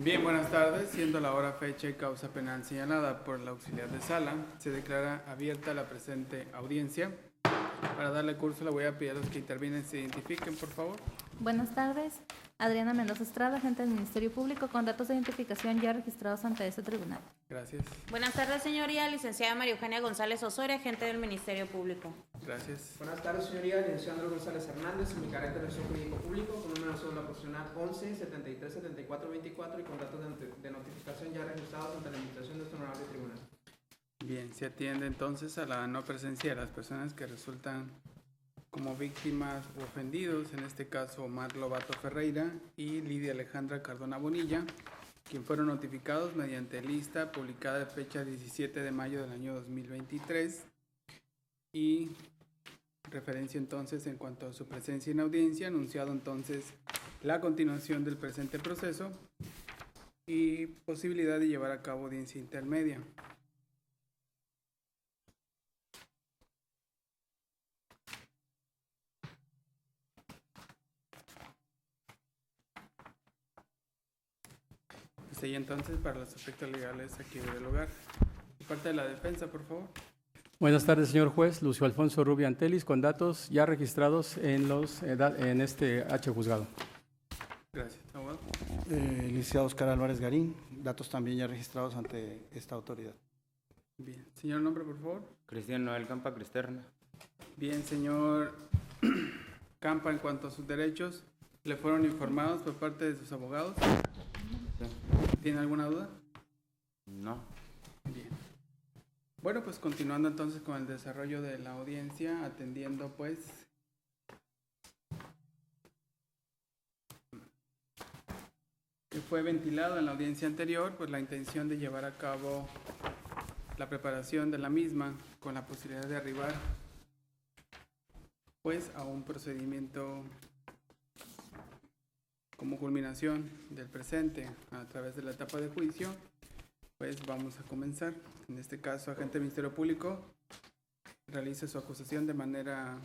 Bien, buenas tardes. Siendo la hora, fecha y causa penal señalada por el auxiliar de sala, se declara abierta la presente audiencia. Para darle curso, le voy a pedir a los que intervienen se identifiquen, por favor. Buenas tardes. Adriana Mendoza Estrada, agente del Ministerio Público, con datos de identificación ya registrados ante este tribunal. Gracias. Buenas tardes, señoría. Licenciada María Eugenia González Osorio, agente del Ministerio Público. Gracias. Buenas tardes, señoría. Licenciado Andrés González Hernández, en mi carácter de jurídico público, con número de cédula profesional 11 73 74 24 y con datos de notificación ya registrados ante la administración de este honorable tribunal. Bien, se atiende entonces a la no presencia de las personas que resultan como víctimas u ofendidos, en este caso Omar Lobato Ferreira y Lidia Alejandra Cardona Bonilla, quien fueron notificados mediante lista publicada de fecha 17 de mayo del año 2023 y referencia entonces en cuanto a su presencia en audiencia, anunciado entonces la continuación del presente proceso y posibilidad de llevar a cabo audiencia intermedia. Y entonces para los efectos legales aquí del lugar. Parte de la defensa, por favor. Buenas tardes, señor juez. Lucio Alfonso Rubio Antelis, con datos ya registrados en este H juzgado. Gracias, abogado. Licenciado Oscar Álvarez Garín, datos también ya registrados ante esta autoridad. Bien, señor, nombre, por favor. Cristian Noel Campa Cristerna. Bien, señor Campa, en cuanto a sus derechos, ¿le fueron informados por parte de sus abogados? ¿Tiene alguna duda? No. Bien. Bueno, pues continuando entonces con el desarrollo de la audiencia, atendiendo pues que fue ventilado en la audiencia anterior, pues la intención de llevar a cabo la preparación de la misma con la posibilidad de arribar pues a un procedimiento como culminación del presente a través de la etapa de juicio, pues vamos a comenzar. En este caso, agente del Ministerio Público realiza su acusación de manera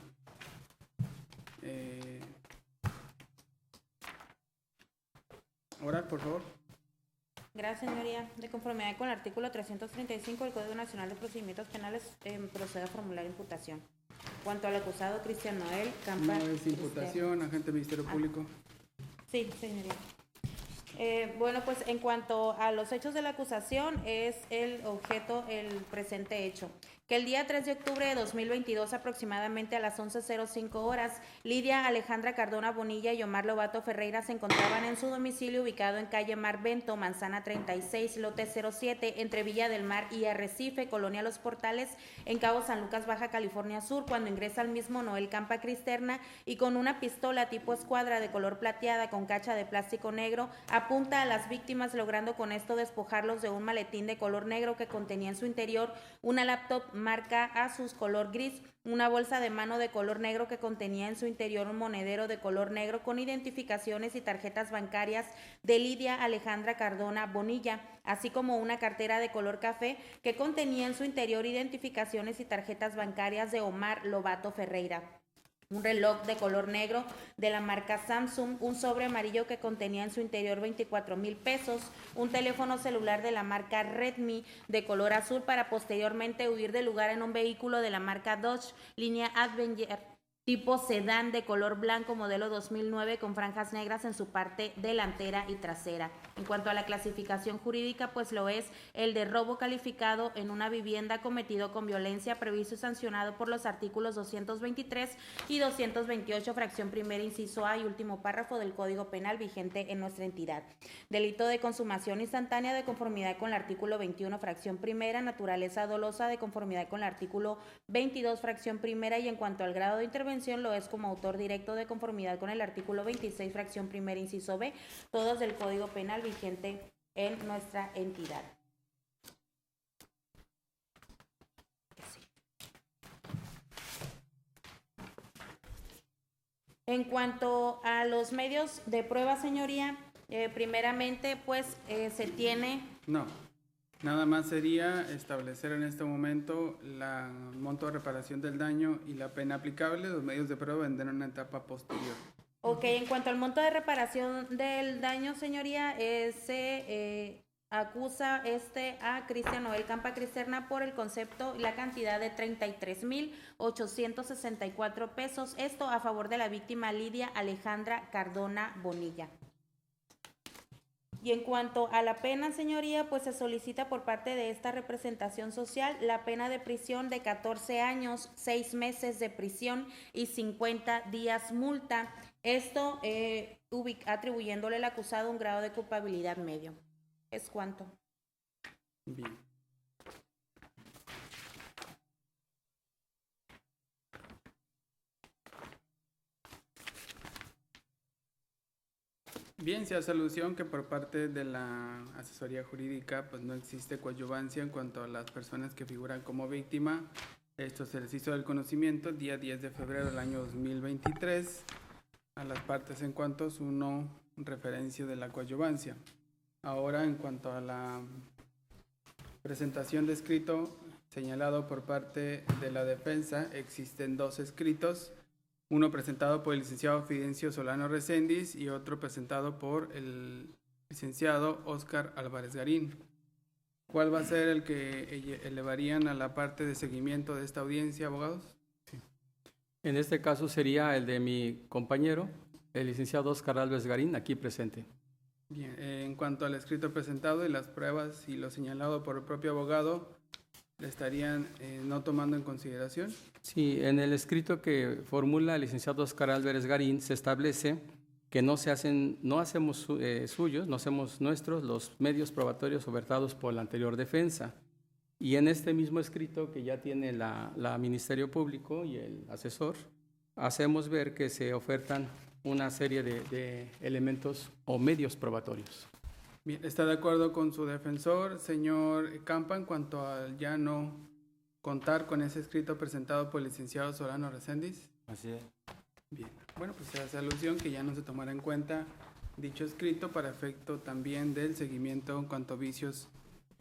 oral, por favor. Gracias, señoría. De conformidad con el artículo 335 del Código Nacional de Procedimientos Penales, procedo a formular imputación. Cuanto al acusado Cristian Noel Campa. No es imputación, agente del Ministerio Público. Sí, señoría. Bueno, pues en cuanto a los hechos de la acusación, es el objeto el presente hecho. Que el día 3 de octubre de 2022, aproximadamente a las 11:05 horas, Lidia Alejandra Cardona Bonilla y Omar Lobato Ferreira se encontraban en su domicilio ubicado en calle Mar Bento, manzana 36, lote 07, entre Villa del Mar y Arrecife, Colonia Los Portales, en Cabo San Lucas, Baja California Sur, cuando ingresa al mismo Noel Campa Cristerna y con una pistola tipo escuadra de color plateada con cacha de plástico negro, apunta a las víctimas, logrando con esto despojarlos de un maletín de color negro que contenía en su interior una laptop marca Asus color gris, una bolsa de mano de color negro que contenía en su interior un monedero de color negro con identificaciones y tarjetas bancarias de Lidia Alejandra Cardona Bonilla, así como una cartera de color café que contenía en su interior identificaciones y tarjetas bancarias de Omar Lobato Ferreira. Un reloj de color negro de la marca Samsung, un sobre amarillo que contenía en su interior 24,000 pesos, un teléfono celular de la marca Redmi de color azul para posteriormente huir del lugar en un vehículo de la marca Dodge, línea Avenger, tipo sedán de color blanco modelo 2009 con franjas negras en su parte delantera y trasera. En cuanto a la clasificación jurídica, pues lo es el de robo calificado en una vivienda cometido con violencia, previsto y sancionado por los artículos 223 y 228, fracción primera, inciso A y último párrafo del Código Penal vigente en nuestra entidad. Delito de consumación instantánea de conformidad con el artículo 21, fracción primera, naturaleza dolosa de conformidad con el artículo 22, fracción primera, y en cuanto al grado de intervención lo es como autor directo de conformidad con el artículo 26, fracción primera, inciso B, todos del Código Penal vigente en nuestra entidad. En cuanto a los medios de prueba, señoría, primeramente, pues se tiene... No. Nada más sería establecer en este momento el monto de reparación del daño y la pena aplicable. Los medios de prueba vendrán en una etapa posterior. Ok, en cuanto al monto de reparación del daño, señoría, se acusa a Cristian Noel Campa Cristerna por el concepto y la cantidad de 33,864 pesos. Esto a favor de la víctima Lidia Alejandra Cardona Bonilla. Y en cuanto a la pena, señoría, pues se solicita por parte de esta representación social la pena de prisión de 14 años, 6 meses de prisión y 50 días multa. Esto atribuyéndole al acusado un grado de culpabilidad medio. ¿Es cuánto? Bien. Bien, se hace alusión que por parte de la asesoría jurídica pues no existe coadyuvancia en cuanto a las personas que figuran como víctima. Esto se les hizo del conocimiento el día 10 de febrero del año 2023 a las partes en cuanto a su no referencia de la coadyuvancia. Ahora, en cuanto a la presentación de escrito señalado por parte de la defensa, existen 2 escritos. Uno presentado por el licenciado Fidencio Solano Recendis y otro presentado por el licenciado Óscar Álvarez Garín. ¿Cuál va a ser el que elevarían a la parte de seguimiento de esta audiencia, abogados? Sí. En este caso sería el de mi compañero, el licenciado Óscar Álvarez Garín, aquí presente. Bien, en cuanto al escrito presentado y las pruebas y lo señalado por el propio abogado, ¿le estarían no tomando en consideración? Sí, en el escrito que formula el licenciado Óscar Álvarez Garín se establece que no hacemos suyos, no hacemos nuestros los medios probatorios ofertados por la anterior defensa. Y en este mismo escrito que ya tiene la Ministerio Público y el asesor, hacemos ver que se ofertan una serie de elementos o medios probatorios. Bien, ¿está de acuerdo con su defensor, señor Campa, en cuanto al ya no contar con ese escrito presentado por el licenciado Solano Recendis? Así es. Bien, bueno, pues se hace alusión que ya no se tomará en cuenta dicho escrito para efecto también del seguimiento en cuanto a vicios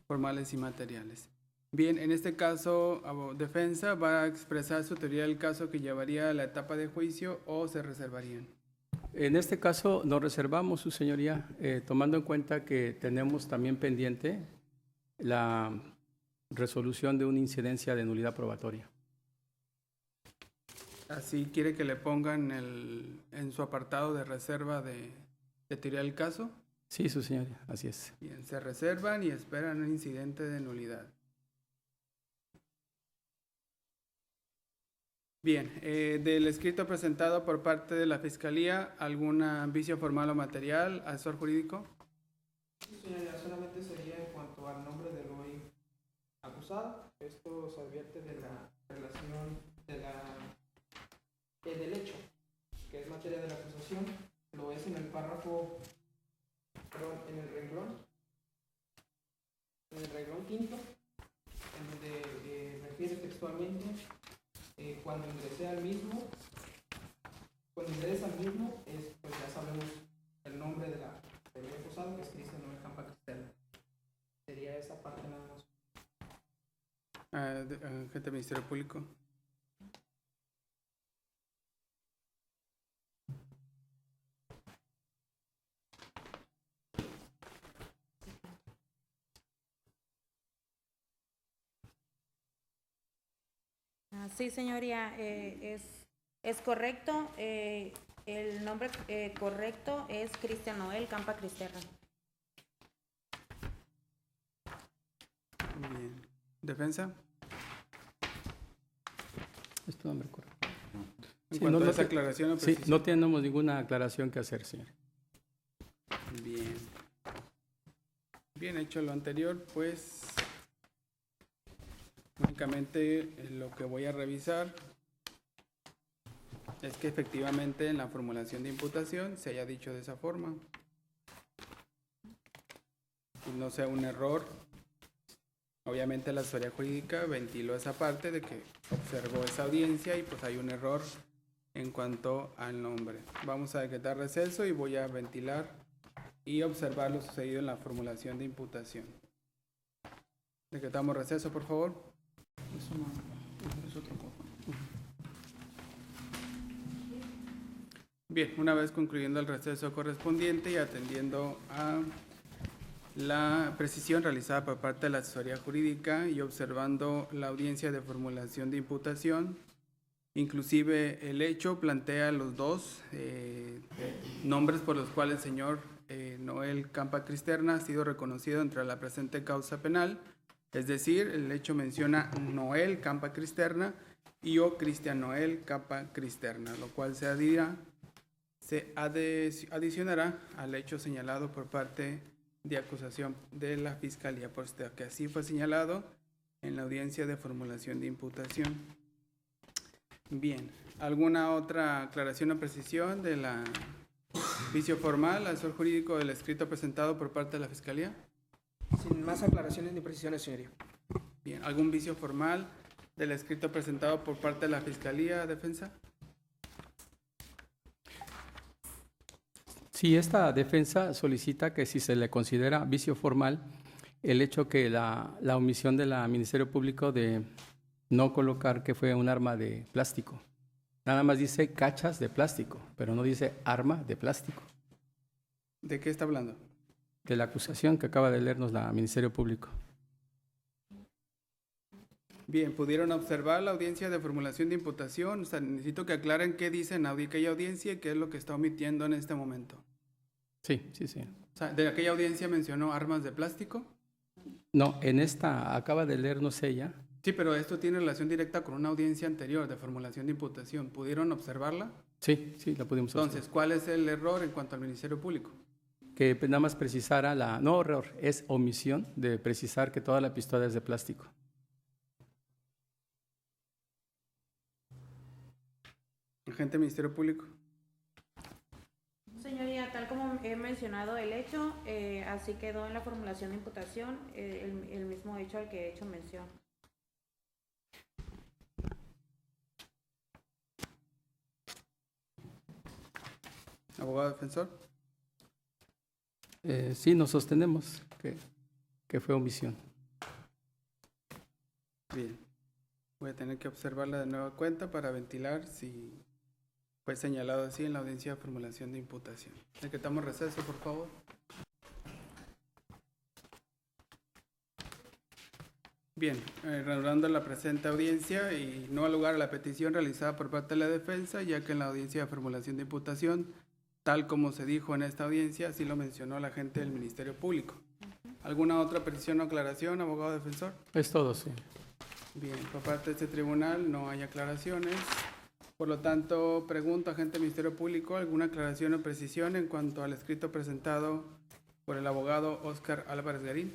formales y materiales. Bien, en este caso, defensa va a expresar su teoría del caso que llevaría a la etapa de juicio o se reservarían. En este caso nos reservamos, su señoría, tomando en cuenta que tenemos también pendiente la resolución de una incidencia de nulidad probatoria. Así quiere que le pongan en su apartado de reserva de teoría del caso. Sí, su señoría, así es. Bien, se reservan y esperan un incidente de nulidad. Bien, del escrito presentado por parte de la Fiscalía, ¿algún vicio formal o material, asesor jurídico? Sí, señoría, solamente sería en cuanto al nombre del hoy acusado. Esto se advierte de la relación del hecho, que es materia de la acusación. Lo es en el párrafo, perdón, en el renglón quinto, en donde refiere textualmente cuando ingresa al mismo, pues ya sabemos el nombre del acusado, que es Cristian Noel Campa Cristerna. Sería esa parte nada más. Agente del Ministerio Público. Sí, señoría, es correcto. El nombre correcto es Cristian Noel Campa Cristerna. Bien. ¿Defensa? Es tu nombre correcto. En Sí, cuanto a esa aclaración o sí, precisión. no tenemos ninguna aclaración que hacer, señor. Bien. Bien, hecho lo anterior, pues únicamente lo que voy a revisar es que efectivamente en la formulación de imputación se haya dicho de esa forma. Y no sea un error. Obviamente la asesoría jurídica ventiló esa parte de que observó esa audiencia y pues hay un error en cuanto al nombre. Vamos a decretar receso y voy a ventilar y observar lo sucedido en la formulación de imputación. Decretamos receso, por favor. Eso no, es otro cosa. Bien, una vez concluyendo el receso correspondiente y atendiendo a la precisión realizada por parte de la asesoría jurídica y observando la audiencia de formulación de imputación, inclusive el hecho plantea los dos nombres por los cuales el señor Noel Campa Cristerna ha sido reconocido entre la presente causa penal, es decir, el hecho menciona Noel Campa Cristerna y o Cristian Noel Campa Cristerna, lo cual se adicionará al hecho señalado por parte de acusación de la Fiscalía, puesto que así fue señalado en la audiencia de formulación de imputación. Bien, ¿alguna otra aclaración o precisión de la vicio formal, asesor jurídico del escrito presentado por parte de la Fiscalía? Sin más aclaraciones ni precisiones, señoría. Bien, ¿algún vicio formal del escrito presentado por parte de la Fiscalía, defensa? Sí, esta defensa solicita que si se le considera vicio formal el hecho que la omisión del Ministerio Público de no colocar que fue un arma de plástico. Nada más dice cachas de plástico, pero no dice arma de plástico. ¿De qué está hablando? De la acusación que acaba de leernos la Ministerio Público. Bien, ¿pudieron observar la audiencia de formulación de imputación? O sea, necesito que aclaren qué dice en aquella audiencia y qué es lo que está omitiendo en este momento. Sí. O sea, ¿de aquella audiencia mencionó armas de plástico? No, en esta acaba de leernos ella. Sí, pero esto tiene relación directa con una audiencia anterior de formulación de imputación. ¿Pudieron observarla? Sí, la pudimos observar. Entonces, ¿cuál es el error en cuanto al Ministerio Público? Que nada más precisara no error, es omisión de precisar que toda la pistola es de plástico. Agente del Ministerio Público. Señoría, tal como he mencionado el hecho, así quedó en la formulación de imputación el mismo hecho al que he hecho mención. Abogado defensor. Sí, nos sostenemos que fue omisión. Bien. Voy a tener que observarla de nueva cuenta para ventilar si fue señalado así en la audiencia de formulación de imputación. Decretamos receso, por favor. Bien, reanudando la presente audiencia y no al lugar a la petición realizada por parte de la defensa, ya que en la audiencia de formulación de imputación, tal como se dijo en esta audiencia, así lo mencionó la agente del Ministerio Público. ¿Alguna otra petición o aclaración, abogado defensor? Es todo, sí. Bien, por parte de este tribunal no hay aclaraciones. Por lo tanto, pregunto, agente del Ministerio Público, ¿alguna aclaración o precisión en cuanto al escrito presentado por el abogado Óscar Álvarez Garín?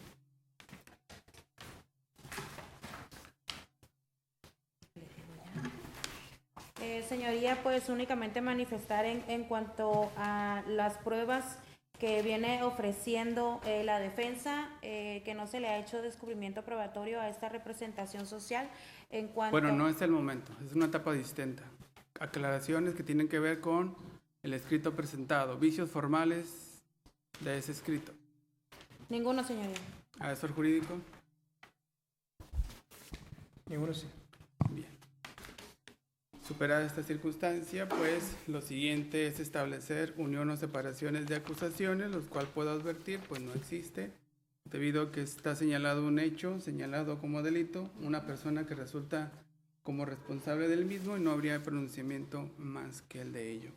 Señoría, pues únicamente manifestar en cuanto a las pruebas que viene ofreciendo la defensa, que no se le ha hecho descubrimiento probatorio a esta representación social. En cuanto... Bueno, no es el momento, es una etapa distinta. Aclaraciones que tienen que ver con el escrito presentado, vicios formales de ese escrito. Ninguno, señoría. Asesor jurídico. Ninguno, sí. Bien. Superada esta circunstancia, pues lo siguiente es establecer unión o separaciones de acusaciones, los cuales puedo advertir, pues no existe, debido a que está señalado un hecho, señalado como delito, una persona que resulta como responsable del mismo y no habría pronunciamiento más que el de ello.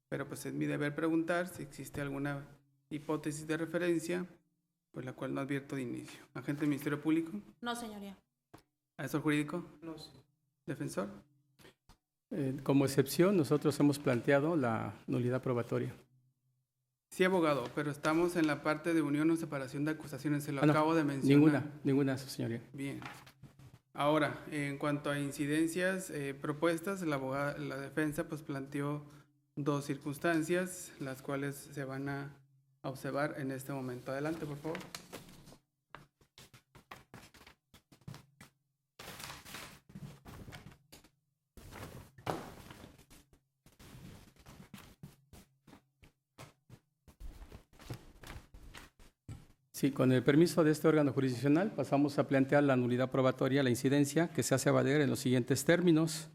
Pero pues es mi deber preguntar si existe alguna hipótesis de referencia, pues la cual no advierto de inicio. ¿Agente del Ministerio Público? No, señoría. ¿Asesor jurídico? No, sí. ¿Defensor? Como excepción, nosotros hemos planteado la nulidad probatoria. Sí, abogado, pero estamos en la parte de unión o separación de acusaciones, se lo acabo de mencionar. Ninguna, señoría. Bien. Ahora, en cuanto a incidencias propuestas, la defensa pues planteó dos circunstancias, las cuales se van a observar en este momento. Adelante, por favor. Sí, con el permiso de este órgano jurisdiccional pasamos a plantear la nulidad probatoria, la incidencia que se hace valer en los siguientes términos.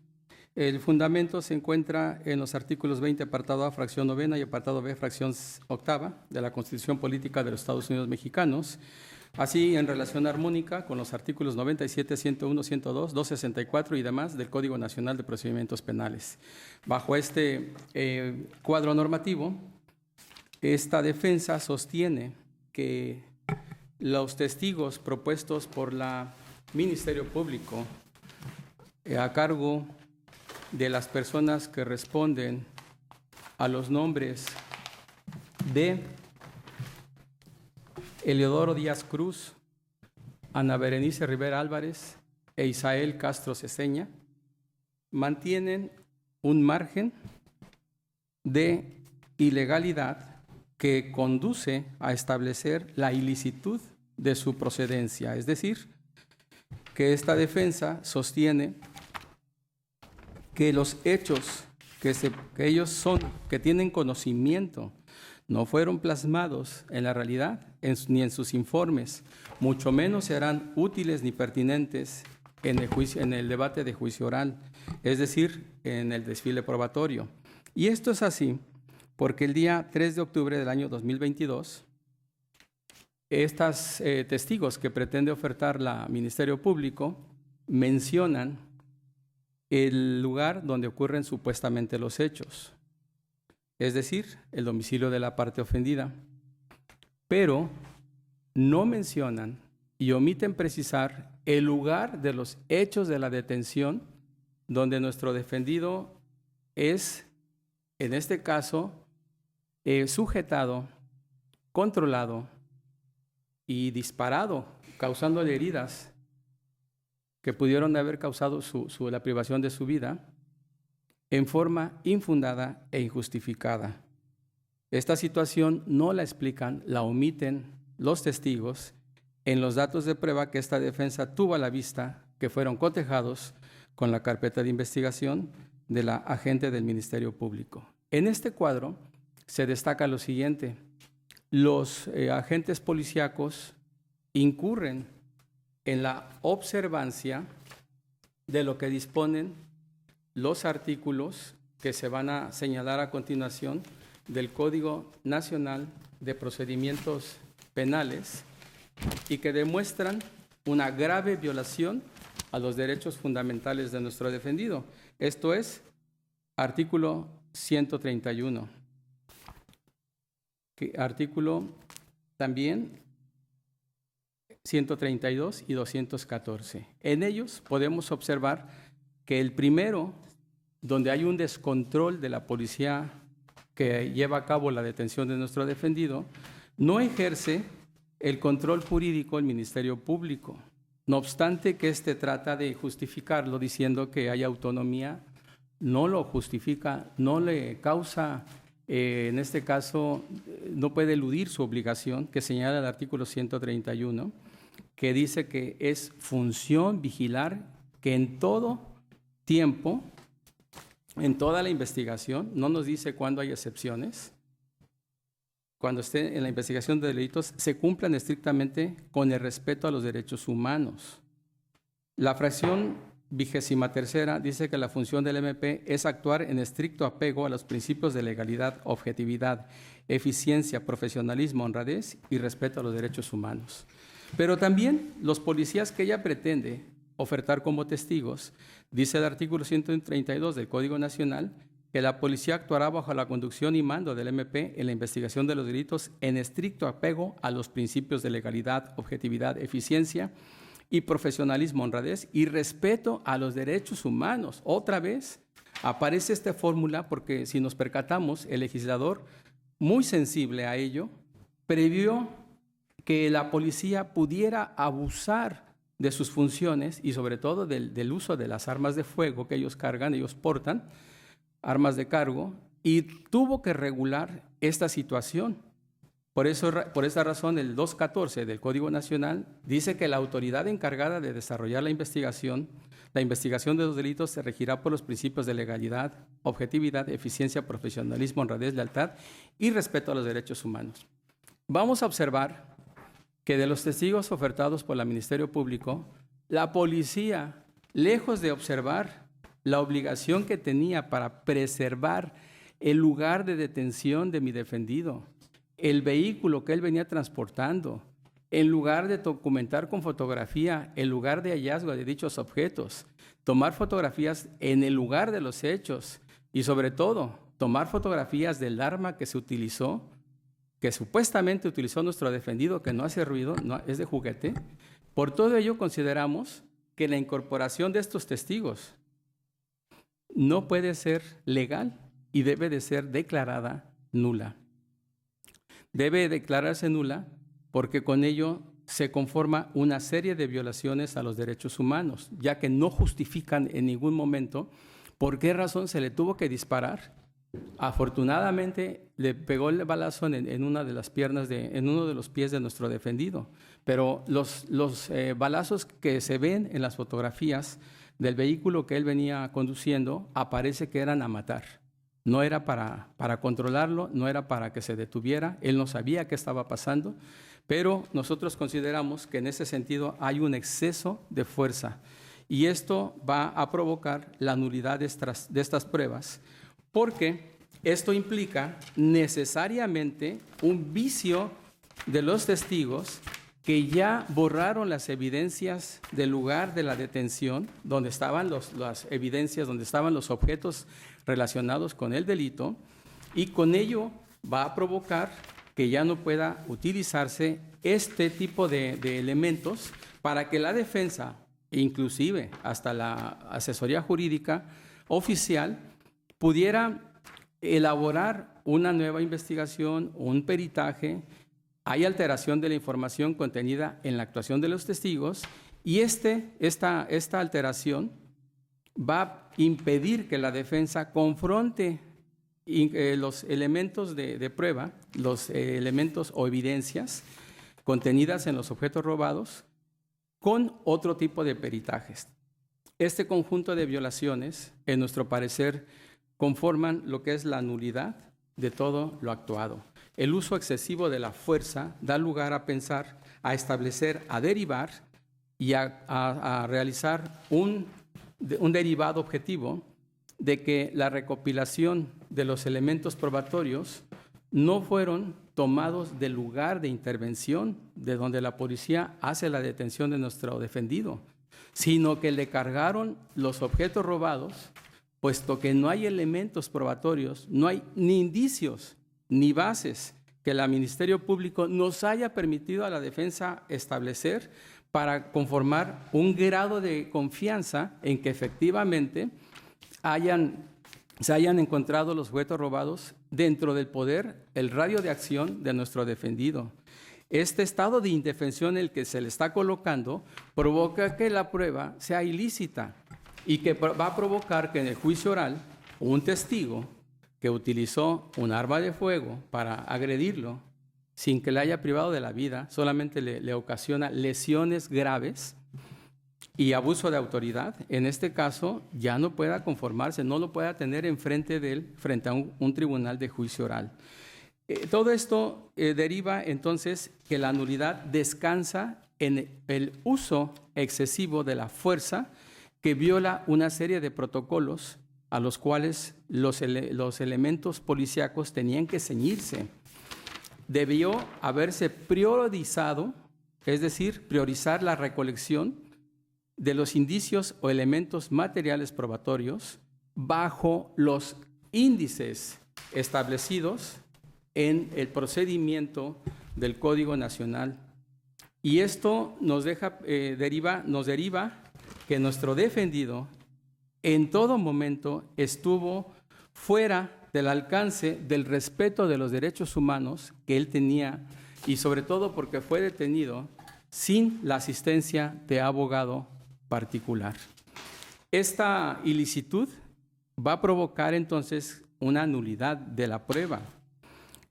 El fundamento se encuentra en los artículos 20, apartado A, fracción novena, y apartado B, fracción octava, de la Constitución Política de los Estados Unidos Mexicanos, así en relación armónica con los artículos 97, 101, 102, 264 y demás del Código Nacional de Procedimientos Penales. Bajo este cuadro normativo, esta defensa sostiene que los testigos propuestos por la Ministerio Público a cargo de las personas que responden a los nombres de Eleodoro Díaz Cruz, Ana Berenice Rivera Álvarez e Isael Castro Ceseña, mantienen un margen de ilegalidad que conduce a establecer la ilicitud de su procedencia. Es decir, que esta defensa sostiene que los hechos que ellos que tienen conocimiento, no fueron plasmados en la realidad ni en sus informes, mucho menos serán útiles ni pertinentes en el debate de juicio oral, es decir, en el desfile probatorio. Y esto es así porque el día 3 de octubre del año 2022, estos testigos que pretende ofertar la Ministerio Público mencionan el lugar donde ocurren supuestamente los hechos, es decir, el domicilio de la parte ofendida, pero no mencionan y omiten precisar el lugar de los hechos de la detención donde nuestro defendido es, en este caso, sujetado, controlado y disparado, causándole heridas que pudieron haber causado la privación de su vida en forma infundada e injustificada. Esta situación no la explican, la omiten los testigos en los datos de prueba que esta defensa tuvo a la vista, que fueron cotejados con la carpeta de investigación de la agente del Ministerio Público. En este cuadro se destaca lo siguiente: los agentes policíacos incurren en la observancia de lo que disponen los artículos que se van a señalar a continuación del Código Nacional de Procedimientos Penales y que demuestran una grave violación a los derechos fundamentales de nuestro defendido. Esto es, artículo 131. Artículo también 132 y 214. En ellos podemos observar que el primero, donde hay un descontrol de la policía que lleva a cabo la detención de nuestro defendido, no ejerce el control jurídico el Ministerio Público. No obstante que éste trata de justificarlo diciendo que hay autonomía, no lo justifica, no le causa, en este caso, no puede eludir su obligación que señala el artículo 131, que dice que es función vigilar que en todo tiempo, en toda la investigación, no nos dice cuándo hay excepciones, cuando esté en la investigación de delitos, se cumplan estrictamente con el respeto a los derechos humanos. La fracción 23ª dice que la función del MP es actuar en estricto apego a los principios de legalidad, objetividad, eficiencia, profesionalismo, honradez y respeto a los derechos humanos. Pero también los policías que ella pretende ofertar como testigos, dice el artículo 132 del Código Nacional, que la policía actuará bajo la conducción y mando del MP en la investigación de los delitos en estricto apego a los principios de legalidad, objetividad, eficiencia y profesionalismo, honradez y respeto a los derechos humanos. Otra vez aparece esta fórmula porque si nos percatamos, el legislador, muy sensible a ello, previó que la policía pudiera abusar de sus funciones y sobre todo del uso de las armas de fuego que ellos cargan, ellos portan, armas de cargo, y tuvo que regular esta situación. Por esa razón, el 214 del Código Nacional dice que la autoridad encargada de desarrollar la investigación de los delitos se regirá por los principios de legalidad, objetividad, eficiencia, profesionalismo, honradez, lealtad y respeto a los derechos humanos. Vamos a observar que de los testigos ofertados por el Ministerio Público, la policía, lejos de observar la obligación que tenía para preservar el lugar de detención de mi defendido, el vehículo que él venía transportando, en lugar de documentar con fotografía el lugar de hallazgo de dichos objetos, tomar fotografías en el lugar de los hechos y sobre todo tomar fotografías del arma que se utilizó, que supuestamente utilizó nuestro defendido, que no hace ruido, no, es de juguete. Por todo ello consideramos que la incorporación de estos testigos no puede ser legal y debe de ser declarada nula. Debe declararse nula porque con ello se conforma una serie de violaciones a los derechos humanos, ya que no justifican en ningún momento por qué razón se le tuvo que disparar. Afortunadamente le pegó el balazo en una de las piernas, en uno de los pies de nuestro defendido, pero los balazos que se ven en las fotografías del vehículo que él venía conduciendo aparece que eran a matar. No era para controlarlo, no era para que se detuviera, él no sabía qué estaba pasando, pero nosotros consideramos que en ese sentido hay un exceso de fuerza y esto va a provocar la nulidad de estas pruebas, porque esto implica necesariamente un vicio de los testigos que ya borraron las evidencias del lugar de la detención, donde estaban las evidencias, donde estaban los objetos relacionados con el delito, y con ello va a provocar que ya no pueda utilizarse este tipo de elementos para que la defensa, inclusive hasta la asesoría jurídica oficial, pudiera elaborar una nueva investigación, un peritaje. Hay alteración de la información contenida en la actuación de los testigos y esta alteración va a impedir que la defensa confronte los elementos de prueba, los elementos o evidencias contenidas en los objetos robados con otro tipo de peritajes. Este conjunto de violaciones, en nuestro parecer, conforman lo que es la nulidad de todo lo actuado. El uso excesivo de la fuerza da lugar a pensar, a establecer, a derivar y a realizar un derivado objetivo de que la recopilación de los elementos probatorios no fueron tomados del lugar de intervención de donde la policía hace la detención de nuestro defendido, sino que le cargaron los objetos robados, puesto que no hay elementos probatorios, no hay ni indicios ni bases que el Ministerio Público nos haya permitido a la defensa establecer para conformar un grado de confianza en que efectivamente se hayan encontrado los objetos robados dentro del poder, el radio de acción de nuestro defendido. Este estado de indefensión en el que se le está colocando provoca que la prueba sea ilícita y que va a provocar que en el juicio oral un testigo que utilizó un arma de fuego para agredirlo sin que le haya privado de la vida, solamente le ocasiona lesiones graves y abuso de autoridad, en este caso ya no pueda conformarse, no lo pueda tener enfrente de él, frente a un tribunal de juicio oral. Todo esto deriva entonces que la nulidad descansa en el uso excesivo de la fuerza que viola una serie de protocolos a los cuales los elementos policíacos tenían que ceñirse. Debió haberse priorizado, es decir, priorizar la recolección de los indicios o elementos materiales probatorios bajo los índices establecidos en el procedimiento del Código Nacional. Y esto nos deriva que nuestro defendido en todo momento estuvo fuera del alcance del respeto de los derechos humanos que él tenía y sobre todo porque fue detenido sin la asistencia de abogado particular. Esta ilicitud va a provocar entonces una nulidad de la prueba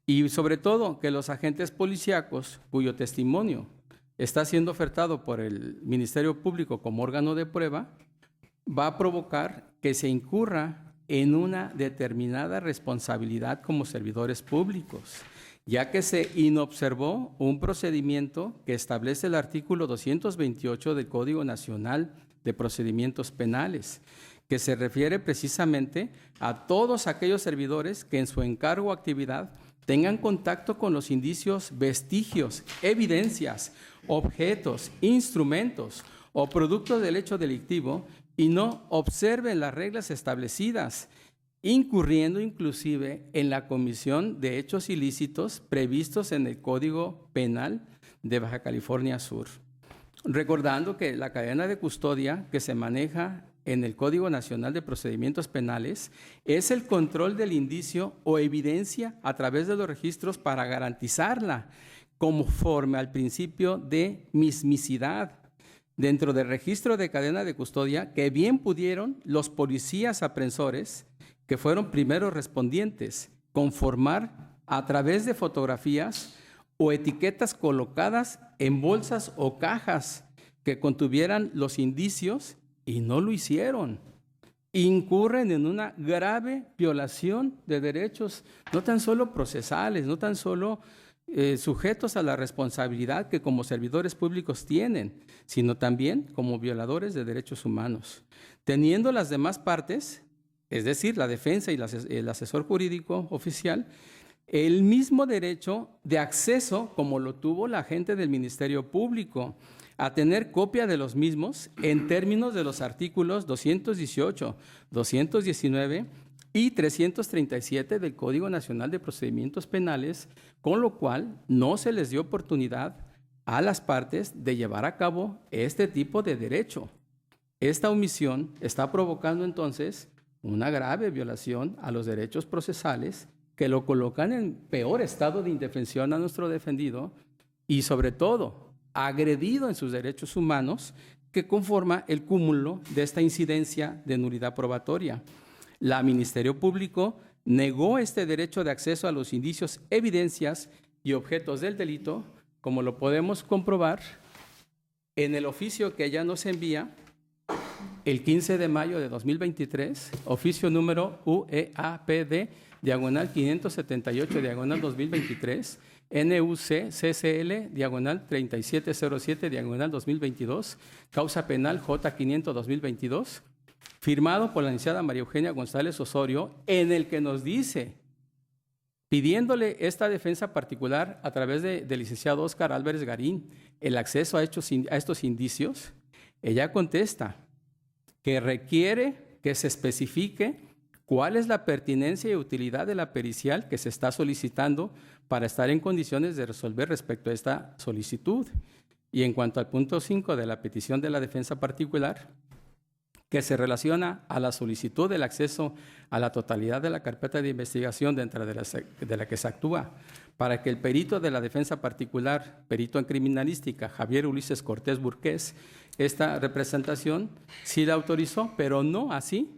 y sobre todo que los agentes policíacos cuyo testimonio está siendo ofertado por el Ministerio Público como órgano de prueba va a provocar que se incurra en una determinada responsabilidad como servidores públicos, ya que se inobservó un procedimiento que establece el artículo 228 del Código Nacional de Procedimientos Penales, que se refiere precisamente a todos aquellos servidores que en su encargo o actividad tengan contacto con los indicios, vestigios, evidencias, objetos, instrumentos o productos del hecho delictivo y no observen las reglas establecidas, incurriendo inclusive en la comisión de hechos ilícitos previstos en el Código Penal de Baja California Sur. Recordando que la cadena de custodia que se maneja en el Código Nacional de Procedimientos Penales es el control del indicio o evidencia a través de los registros para garantizarla conforme al principio de mismicidad dentro del registro de cadena de custodia que bien pudieron los policías aprensores, que fueron primeros respondientes, conformar a través de fotografías o etiquetas colocadas en bolsas o cajas que contuvieran los indicios y no lo hicieron. Incurren en una grave violación de derechos, no tan solo procesales, no tan solo sujetos a la responsabilidad que como servidores públicos tienen, sino también como violadores de derechos humanos, teniendo las demás partes, es decir, la defensa y el asesor jurídico oficial, el mismo derecho de acceso como lo tuvo la gente del Ministerio Público, a tener copia de los mismos en términos de los artículos 218, 219 y 337 del Código Nacional de Procedimientos Penales, con lo cual no se les dio oportunidad a las partes de llevar a cabo este tipo de derecho. Esta omisión está provocando entonces una grave violación a los derechos procesales que lo colocan en peor estado de indefensión a nuestro defendido y sobre todo agredido en sus derechos humanos, que conforma el cúmulo de esta incidencia de nulidad probatoria. La Ministerio Público negó este derecho de acceso a los indicios, evidencias y objetos del delito, como lo podemos comprobar en el oficio que ella nos envía el 15 de mayo de 2023, oficio número UEAPD, diagonal 578, diagonal 2023, NUC CCL, diagonal 3707, diagonal 2022, causa penal J500-2022, firmado por la licenciada María Eugenia González Osorio, en el que nos dice, pidiéndole esta defensa particular a través del licenciado Óscar Álvarez Garín, el acceso a estos indicios, ella contesta que requiere que se especifique cuál es la pertinencia y utilidad de la pericial que se está solicitando para estar en condiciones de resolver respecto a esta solicitud. Y en cuanto al punto 5 de la petición de la defensa particular, que se relaciona a la solicitud del acceso a la totalidad de la carpeta de investigación dentro de la que se actúa, para que el perito de la defensa particular, perito en criminalística, Javier Ulises Cortés Burqués, esta representación sí la autorizó, pero no así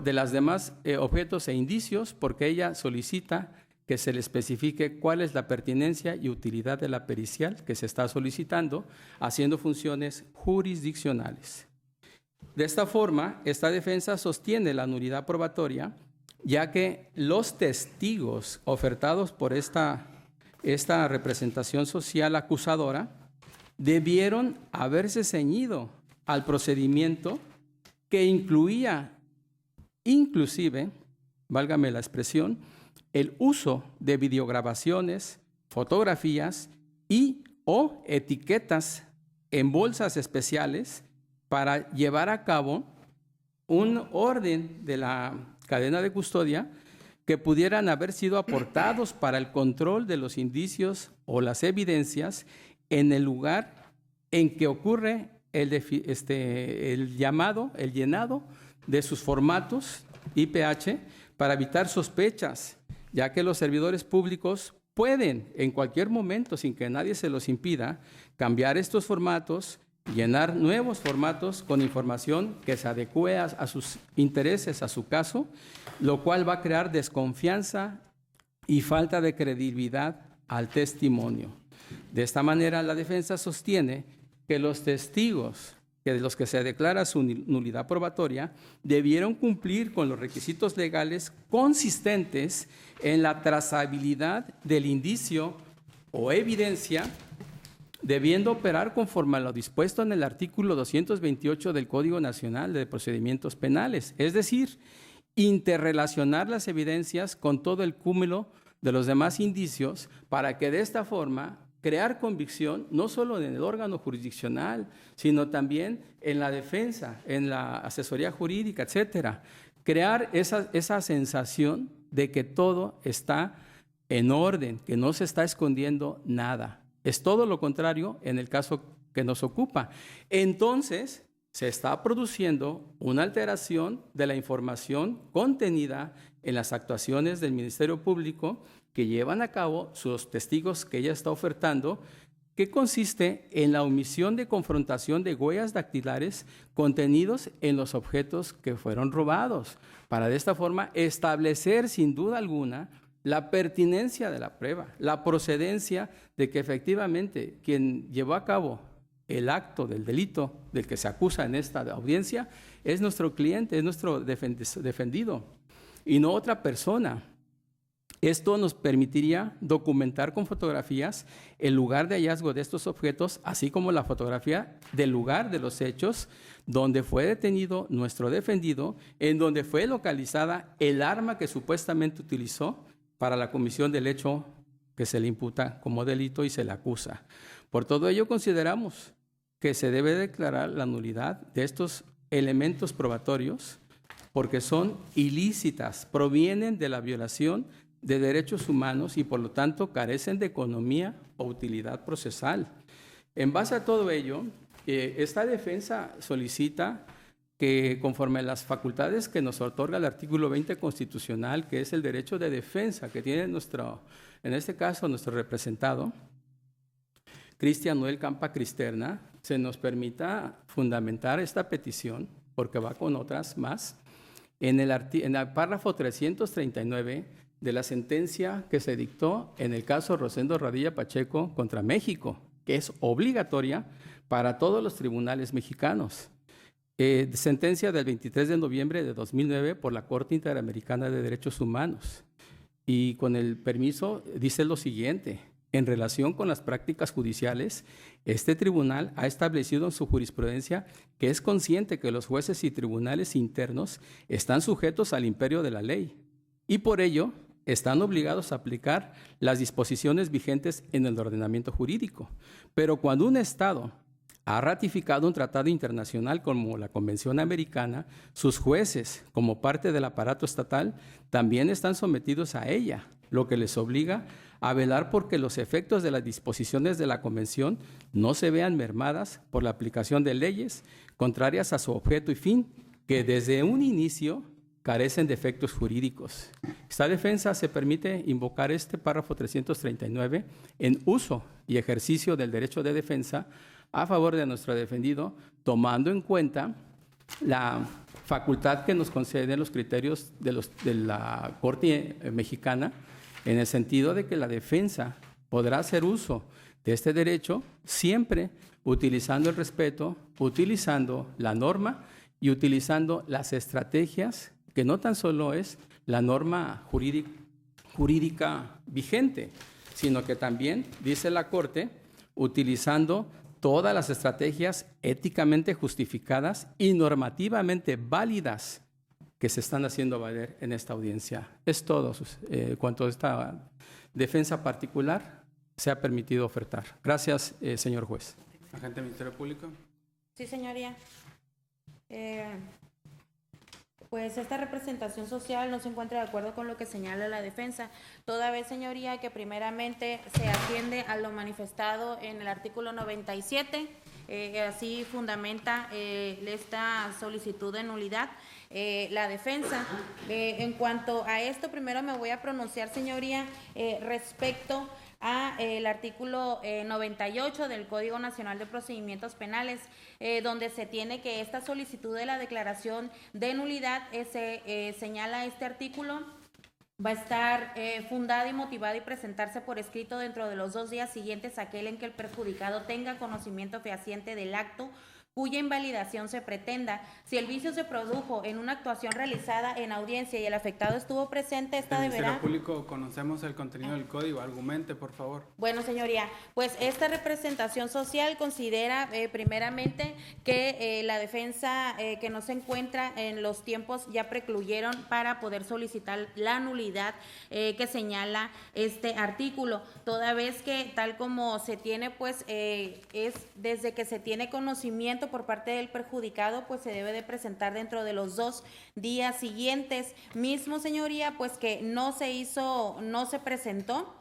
de las demás objetos e indicios, porque ella solicita que se le especifique cuál es la pertinencia y utilidad de la pericial que se está solicitando, haciendo funciones jurisdiccionales. De esta forma, esta defensa sostiene la nulidad probatoria, ya que los testigos ofertados por esta representación social acusadora debieron haberse ceñido al procedimiento que incluía, inclusive, válgame la expresión, el uso de videograbaciones, fotografías y o etiquetas en bolsas especiales para llevar a cabo un orden de la cadena de custodia que pudieran haber sido aportados para el control de los indicios o las evidencias en el lugar en que ocurre el llenado de sus formatos IPH para evitar sospechas, ya que los servidores públicos pueden en cualquier momento, sin que nadie se los impida, cambiar estos formatos, llenar nuevos formatos con información que se adecue a sus intereses, a su caso, lo cual va a crear desconfianza y falta de credibilidad al testimonio. De esta manera, la defensa sostiene que los testigos, que de los que se declara su nulidad probatoria, debieron cumplir con los requisitos legales consistentes en la trazabilidad del indicio o evidencia debiendo operar conforme a lo dispuesto en el artículo 228 del Código Nacional de Procedimientos Penales, es decir, interrelacionar las evidencias con todo el cúmulo de los demás indicios para que de esta forma crear convicción no solo en el órgano jurisdiccional, sino también en la defensa, en la asesoría jurídica, etcétera. Crear esa sensación de que todo está en orden, que no se está escondiendo nada. Es todo lo contrario en el caso que nos ocupa. Entonces, se está produciendo una alteración de la información contenida en las actuaciones del Ministerio Público que llevan a cabo sus testigos que ella está ofertando, que consiste en la omisión de confrontación de huellas dactilares contenidos en los objetos que fueron robados, para de esta forma establecer sin duda alguna la pertinencia de la prueba, la procedencia de que efectivamente quien llevó a cabo el acto del delito del que se acusa en esta audiencia es nuestro cliente, es nuestro defendido y no otra persona. Esto nos permitiría documentar con fotografías el lugar de hallazgo de estos objetos, así como la fotografía del lugar de los hechos donde fue detenido nuestro defendido, en donde fue localizada el arma que supuestamente utilizó para la comisión del hecho que se le imputa como delito y se le acusa. Por todo ello, consideramos que se debe declarar la nulidad de estos elementos probatorios porque son ilícitas, provienen de la violación de derechos humanos y por lo tanto carecen de economía o utilidad procesal. En base a todo ello, esta defensa solicita que conforme a las facultades que nos otorga el artículo 20 constitucional, que es el derecho de defensa que tiene en este caso nuestro representado, Cristian Noel Campa Cristerna, se nos permita fundamentar esta petición, porque va con otras más, en el párrafo 339 de la sentencia que se dictó en el caso Rosendo Radilla Pacheco contra México, que es obligatoria para todos los tribunales mexicanos. Sentencia del 23 de noviembre de 2009 por la Corte Interamericana de Derechos Humanos. Y con el permiso dice lo siguiente: en relación con las prácticas judiciales, este tribunal ha establecido en su jurisprudencia que es consciente que los jueces y tribunales internos están sujetos al imperio de la ley y por ello están obligados a aplicar las disposiciones vigentes en el ordenamiento jurídico. Pero cuando un Estado ha ratificado un tratado internacional como la Convención Americana, sus jueces, como parte del aparato estatal, también están sometidos a ella, lo que les obliga a velar porque los efectos de las disposiciones de la Convención no se vean mermadas por la aplicación de leyes contrarias a su objeto y fin, que desde un inicio carecen de efectos jurídicos. Esta defensa se permite invocar este párrafo 339 en uso y ejercicio del derecho de defensa a favor de nuestro defendido, tomando en cuenta la facultad que nos conceden los criterios de la Corte Mexicana, en el sentido de que la defensa podrá hacer uso de este derecho siempre utilizando el respeto, utilizando la norma y utilizando las estrategias que no tan solo es la norma jurídica vigente, sino que también, dice la Corte, utilizando todas las estrategias éticamente justificadas y normativamente válidas que se están haciendo valer en esta audiencia. Es todo cuanto a esta defensa particular se ha permitido ofertar. Gracias, señor juez. Agente del Ministerio Público. Sí, señoría. Pues esta representación social no se encuentra de acuerdo con lo que señala la defensa, toda vez, señoría, que primeramente se atiende a lo manifestado en el artículo 97, así fundamenta esta solicitud de nulidad. La defensa. En cuanto a esto, primero me voy a pronunciar, señoría, respecto a el artículo 98 del Código Nacional de Procedimientos Penales, donde se tiene que esta solicitud de la declaración de nulidad, señala este artículo, va a estar fundada y motivada y presentarse por escrito dentro de los 2 días siguientes a aquel en que el perjudicado tenga conocimiento fehaciente del acto cuya invalidación se pretenda. Si el vicio se produjo en una actuación realizada en audiencia y el afectado estuvo presente, esta El deberá... Ministerio Público, conocemos el contenido del código, argumente, por favor. Bueno, señoría, pues esta representación social considera primeramente que la defensa que no se encuentra en los tiempos ya precluyeron para poder solicitar la nulidad que señala este artículo, toda vez que tal como se tiene, pues es desde que se tiene conocimiento por parte del perjudicado, pues se debe de presentar dentro de los 2 días siguientes. Mismo, señoría, pues que no se presentó,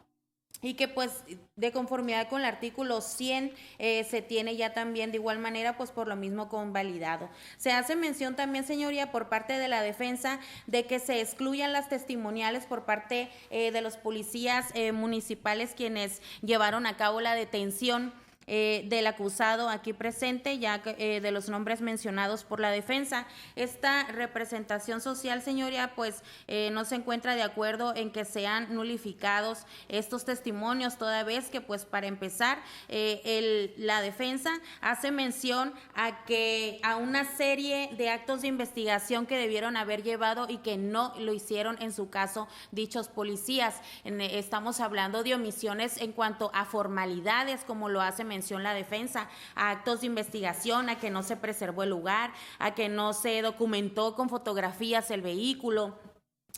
y que pues de conformidad con el artículo 100 se tiene ya también de igual manera pues por lo mismo convalidado. Se hace mención también, señoría, por parte de la defensa de que se excluyan las testimoniales por parte de los policías municipales quienes llevaron a cabo la detención del acusado aquí presente, ya de los nombres mencionados por la defensa. Esta representación social, señoría, pues no se encuentra de acuerdo en que sean nulificados estos testimonios, toda vez que, pues para empezar, la defensa hace mención a una serie de actos de investigación que debieron haber llevado y que no lo hicieron en su caso dichos policías. Estamos hablando de omisiones en cuanto a formalidades, como lo hace mención la defensa, a actos de investigación, a que no se preservó el lugar, a que no se documentó con fotografías el vehículo,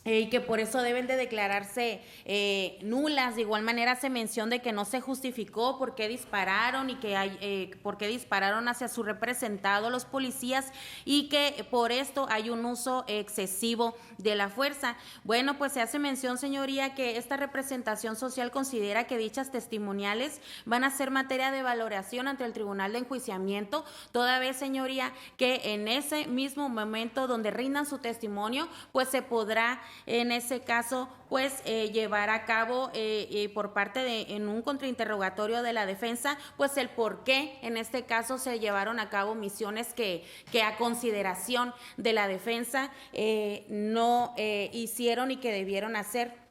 y que por eso deben de declararse nulas. De igual manera hace mención de que no se justificó por qué dispararon y que por qué dispararon hacia su representado los policías, y que por esto hay un uso excesivo de la fuerza. Bueno, pues se hace mención, señoría, que esta representación social considera que dichas testimoniales van a ser materia de valoración ante el Tribunal de Enjuiciamiento, toda vez, señoría, que en ese mismo momento donde rindan su testimonio, pues se podrá en ese caso pues llevar a cabo por parte en un contrainterrogatorio de la defensa, pues el por qué en este caso se llevaron a cabo misiones que a consideración de la defensa no hicieron y que debieron hacer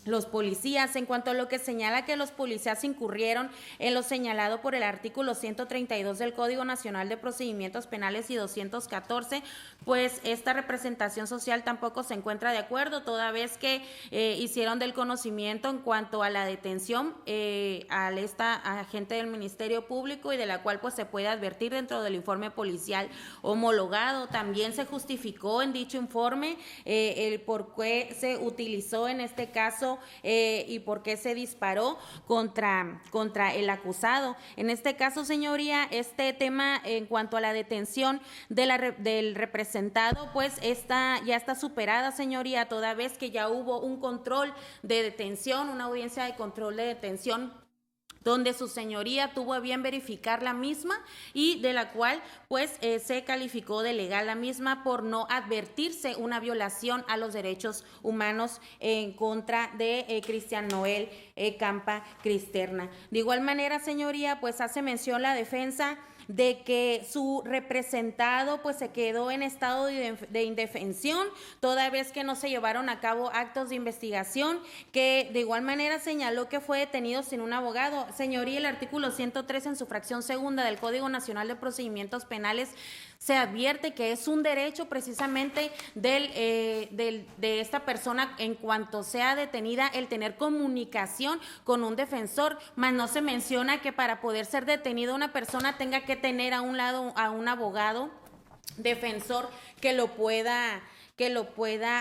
los policías. En cuanto a lo que señala que los policías incurrieron en lo señalado por el artículo 132 del Código Nacional de Procedimientos Penales y 214, pues esta representación social tampoco se encuentra de acuerdo, toda vez que hicieron del conocimiento en cuanto a la detención a esta agente del Ministerio Público, y de la cual pues se puede advertir dentro del informe policial homologado. También se justificó en dicho informe el por qué se utilizó en este caso y por qué se disparó contra el acusado. En este caso, señoría, este tema en cuanto a la detención del representado, pues ya está superada, señoría, toda vez que ya hubo un control de detención, una audiencia de control de detención, donde su señoría tuvo a bien verificar la misma, y de la cual pues se calificó de legal la misma por no advertirse una violación a los derechos humanos en contra de Cristian Noel Campa Cristerna. De igual manera, señoría, pues hace mención la defensa de que su representado pues se quedó en estado de indefensión, toda vez que no se llevaron a cabo actos de investigación, que de igual manera señaló que fue detenido sin un abogado. Señoría, el artículo 103 en su fracción segunda del Código Nacional de Procedimientos Penales se advierte que es un derecho precisamente de esta persona, en cuanto sea detenida, el tener comunicación con un defensor, mas no se menciona que para poder ser detenida una persona tenga que tener a un lado a un abogado defensor que lo pueda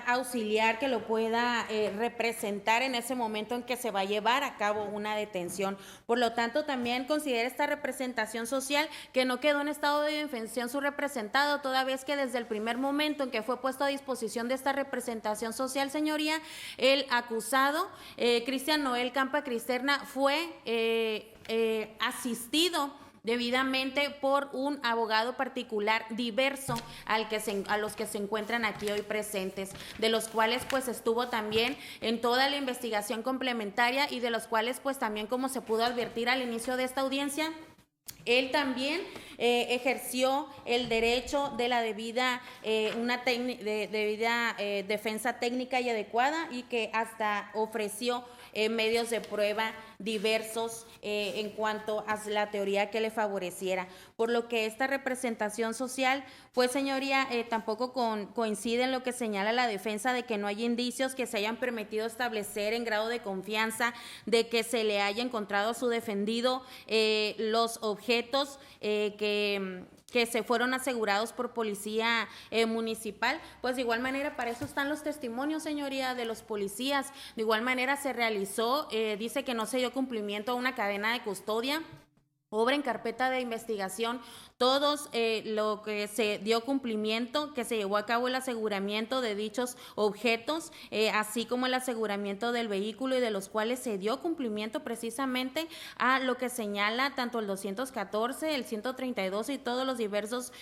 auxiliar, que lo pueda representar en ese momento en que se va a llevar a cabo una detención. Por lo tanto, también considera esta representación social que no quedó en estado de indefensión su representado, toda vez que desde el primer momento en que fue puesto a disposición de esta representación social, señoría, el acusado, Cristian Noel Campa Cristerna, fue asistido debidamente por un abogado particular diverso a los que se encuentran aquí hoy presentes, de los cuales pues estuvo también en toda la investigación complementaria, y de los cuales pues también, como se pudo advertir al inicio de esta audiencia, él también ejerció el derecho de la debida, defensa técnica y adecuada, y que hasta ofreció medios de prueba diversos en cuanto a la teoría que le favoreciera. Por lo que esta representación social, pues señoría, tampoco coincide en lo que señala la defensa de que no hay indicios que se hayan permitido establecer en grado de confianza de que se le haya encontrado a su defendido los objetos que se fueron asegurados por policía municipal. Pues de igual manera, para eso están los testimonios, señoría, de los policías. De igual manera se realizó, dice que no se dio cumplimiento a una cadena de custodia, obra en carpeta de investigación, todos lo que se dio cumplimiento, que se llevó a cabo el aseguramiento de dichos objetos, así como el aseguramiento del vehículo, y de los cuales se dio cumplimiento precisamente a lo que señala tanto el 214, el 132 y todos los diversos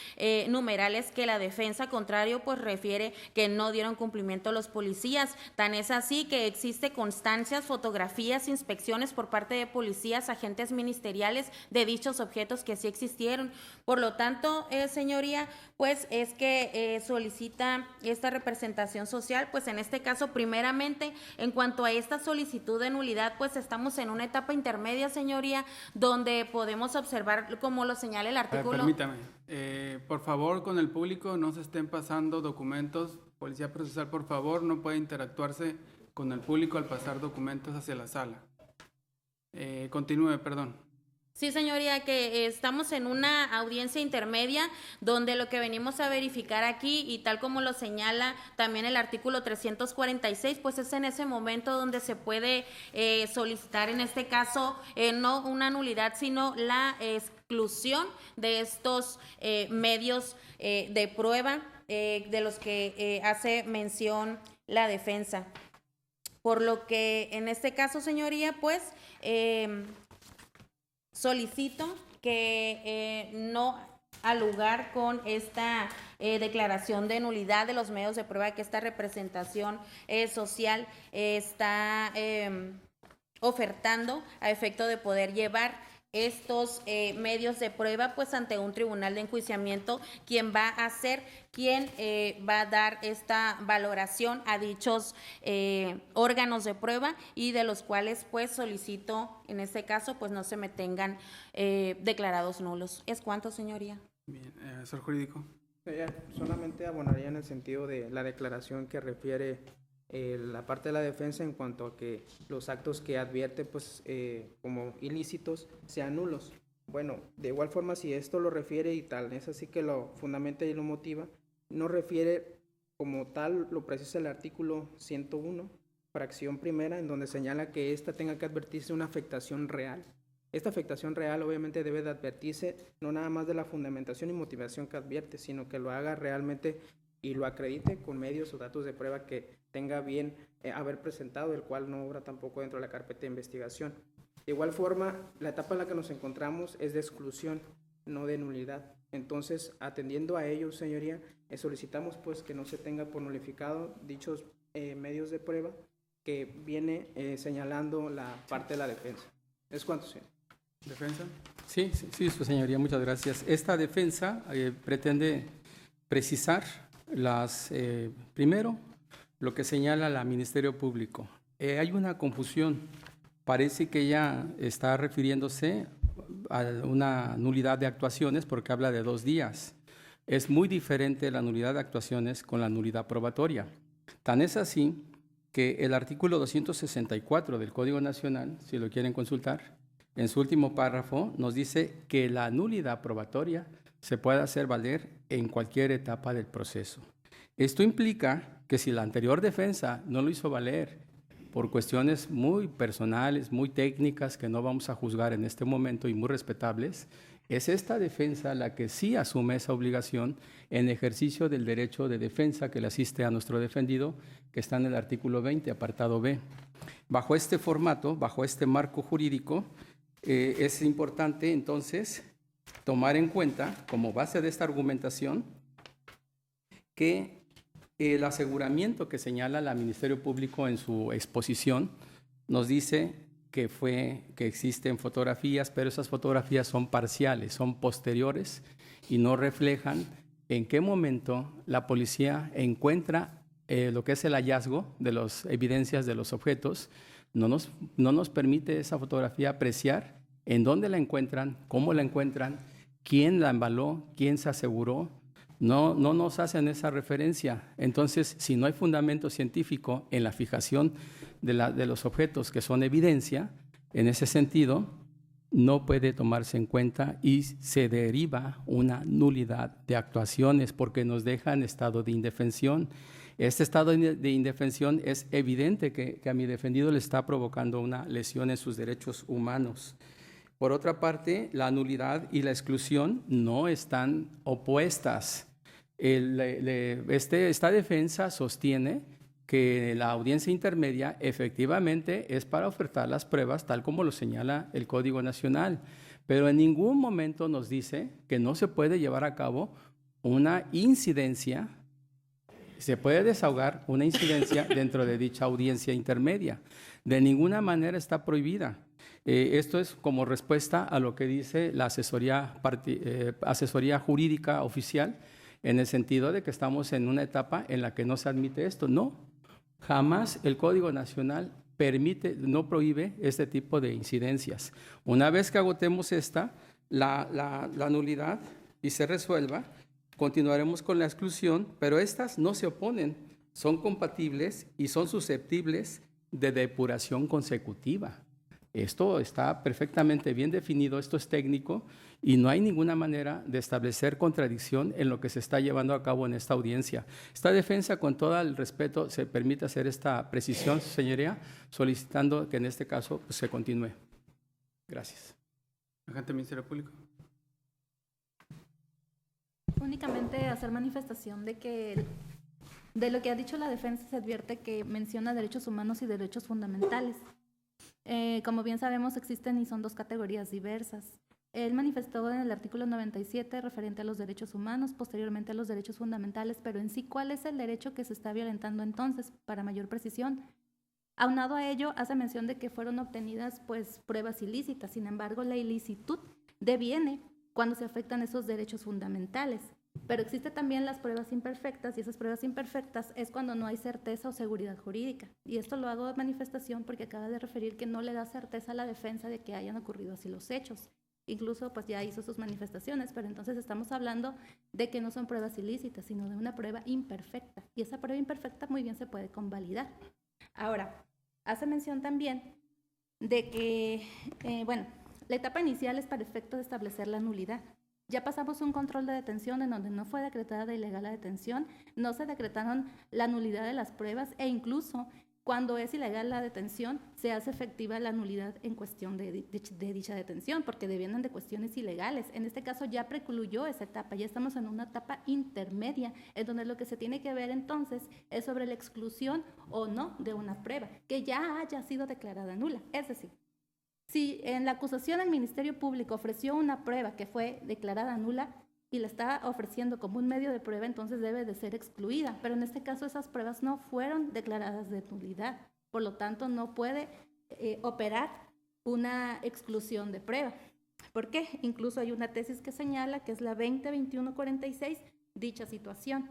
numerales que la defensa contrario pues refiere que no dieron cumplimiento los policías. Tan es así que existe constancias, fotografías, inspecciones por parte de policías, agentes ministeriales de dichos objetos que sí existieron. Por lo tanto, señoría, pues es que solicita esta representación social, pues en este caso, primeramente, en cuanto a esta solicitud de nulidad, pues estamos en una etapa intermedia, señoría, donde podemos observar, como lo señala el artículo. Permítame, por favor, con el público no se estén pasando documentos. Policía procesal, por favor, no puede interactuarse con el público al pasar documentos hacia la sala. Continúe, perdón. Sí, señoría, que estamos en una audiencia intermedia donde lo que venimos a verificar aquí, y tal como lo señala también el artículo 346, pues es en ese momento donde se puede solicitar, en este caso, no una nulidad, sino la exclusión de estos medios de prueba de los que hace mención la defensa. Por lo que en este caso, señoría, pues solicito que no al lugar con esta declaración de nulidad de los medios de prueba que esta representación social está ofertando a efecto de poder llevar estos medios de prueba pues ante un tribunal de enjuiciamiento, quien va a dar esta valoración a dichos órganos de prueba, y de los cuales pues solicito en este caso pues no se me tengan declarados nulos. ¿Es cuánto, señoría? Bien, asesor jurídico. Solamente abonaría en el sentido de la declaración que refiere la parte de la defensa en cuanto a que los actos que advierte pues como ilícitos sean nulos. Bueno, de igual forma, si esto lo refiere y tal, es así que lo fundamenta y lo motiva, no refiere como tal, lo precisa el artículo 101, fracción primera, en donde señala que ésta tenga que advertirse una afectación real. Esta afectación real obviamente debe de advertirse no nada más de la fundamentación y motivación que advierte, sino que lo haga realmente y lo acredite con medios o datos de prueba que tenga bien haber presentado, el cual no obra tampoco dentro de la carpeta de investigación. De igual forma, la etapa en la que nos encontramos es de exclusión, no de nulidad. Entonces, atendiendo a ello, señoría, solicitamos pues que no se tenga por nulificado dichos medios de prueba que viene señalando la parte de la defensa. ¿Es cuánto, señor? ¿Defensa? Sí, su señoría, muchas gracias. Esta defensa pretende precisar primero, lo que señala la Ministerio Público. Hay una confusión. Parece que ella está refiriéndose a una nulidad de actuaciones porque habla de 2 días. Es muy diferente la nulidad de actuaciones con la nulidad probatoria. Tan es así que el artículo 264 del Código Nacional, si lo quieren consultar, en su último párrafo nos dice que la nulidad probatoria se puede hacer valer en cualquier etapa del proceso. Esto implica que si la anterior defensa no lo hizo valer por cuestiones muy personales, muy técnicas, que no vamos a juzgar en este momento y muy respetables, es esta defensa la que sí asume esa obligación en ejercicio del derecho de defensa que le asiste a nuestro defendido, que está en el artículo 20, apartado B. Bajo este formato, bajo este marco jurídico, es importante entonces tomar en cuenta, como base de esta argumentación, que el aseguramiento que señala el Ministerio Público en su exposición nos dice que existen fotografías, pero esas fotografías son parciales, son posteriores y no reflejan en qué momento la policía encuentra lo que es el hallazgo de las evidencias de los objetos. No nos permite esa fotografía apreciar en dónde la encuentran, cómo la encuentran, quién la embaló, quién se aseguró. No nos hacen esa referencia. Entonces, si no hay fundamento científico en la fijación de los objetos que son evidencia, en ese sentido, no puede tomarse en cuenta y se deriva una nulidad de actuaciones porque nos deja en estado de indefensión. Este estado de indefensión es evidente que a mi defendido le está provocando una lesión en sus derechos humanos. Por otra parte, la nulidad y la exclusión no están opuestas. Esta defensa sostiene que la audiencia intermedia efectivamente es para ofertar las pruebas tal como lo señala el Código Nacional, pero en ningún momento nos dice que no se puede llevar a cabo una incidencia, se puede desahogar una incidencia dentro de dicha audiencia intermedia. De ninguna manera está prohibida. Esto es como respuesta a lo que dice la asesoría jurídica oficial, en el sentido de que estamos en una etapa en la que no se admite esto. No, jamás el Código Nacional no prohíbe este tipo de incidencias. Una vez que agotemos la nulidad y se resuelva, continuaremos con la exclusión, pero estas no se oponen, son compatibles y son susceptibles de depuración consecutiva. Esto está perfectamente bien definido, esto es técnico y no hay ninguna manera de establecer contradicción en lo que se está llevando a cabo en esta audiencia. Esta defensa, con todo el respeto, se permite hacer esta precisión, señoría, solicitando que en este caso pues, se continúe. Gracias. Agente del Ministerio Público. Únicamente hacer manifestación de que de lo que ha dicho la defensa se advierte que menciona derechos humanos y derechos fundamentales. Como bien sabemos, existen y son dos categorías diversas. Él manifestó en el artículo 97 referente a los derechos humanos, posteriormente a los derechos fundamentales, pero en sí, ¿cuál es el derecho que se está violentando entonces? Para mayor precisión. Aunado a ello, hace mención de que fueron obtenidas pues, pruebas ilícitas. Sin embargo, la ilicitud deviene cuando se afectan esos derechos fundamentales. Pero existen también las pruebas imperfectas, y esas pruebas imperfectas es cuando no hay certeza o seguridad jurídica. Y esto lo hago de manifestación porque acaba de referir que no le da certeza a la defensa de que hayan ocurrido así los hechos. Incluso pues ya hizo sus manifestaciones, pero entonces estamos hablando de que no son pruebas ilícitas, sino de una prueba imperfecta. Y esa prueba imperfecta muy bien se puede convalidar. Ahora, hace mención también de que, la etapa inicial es para efecto de establecer la nulidad. Ya pasamos un control de detención en donde no fue decretada de ilegal la detención, no se decretaron la nulidad de las pruebas e incluso cuando es ilegal la detención se hace efectiva la nulidad en cuestión de dicha detención porque devienen de cuestiones ilegales. En este caso ya precluyó esa etapa, ya estamos en una etapa intermedia en donde lo que se tiene que ver entonces es sobre la exclusión o no de una prueba que ya haya sido declarada nula. Es decir, si en la acusación el Ministerio Público ofreció una prueba que fue declarada nula y la está ofreciendo como un medio de prueba, entonces debe de ser excluida. Pero en este caso esas pruebas no fueron declaradas de nulidad. Por lo tanto, no puede operar una exclusión de prueba. ¿Por qué? Incluso hay una tesis que señala que es la 20-21-46, dicha situación.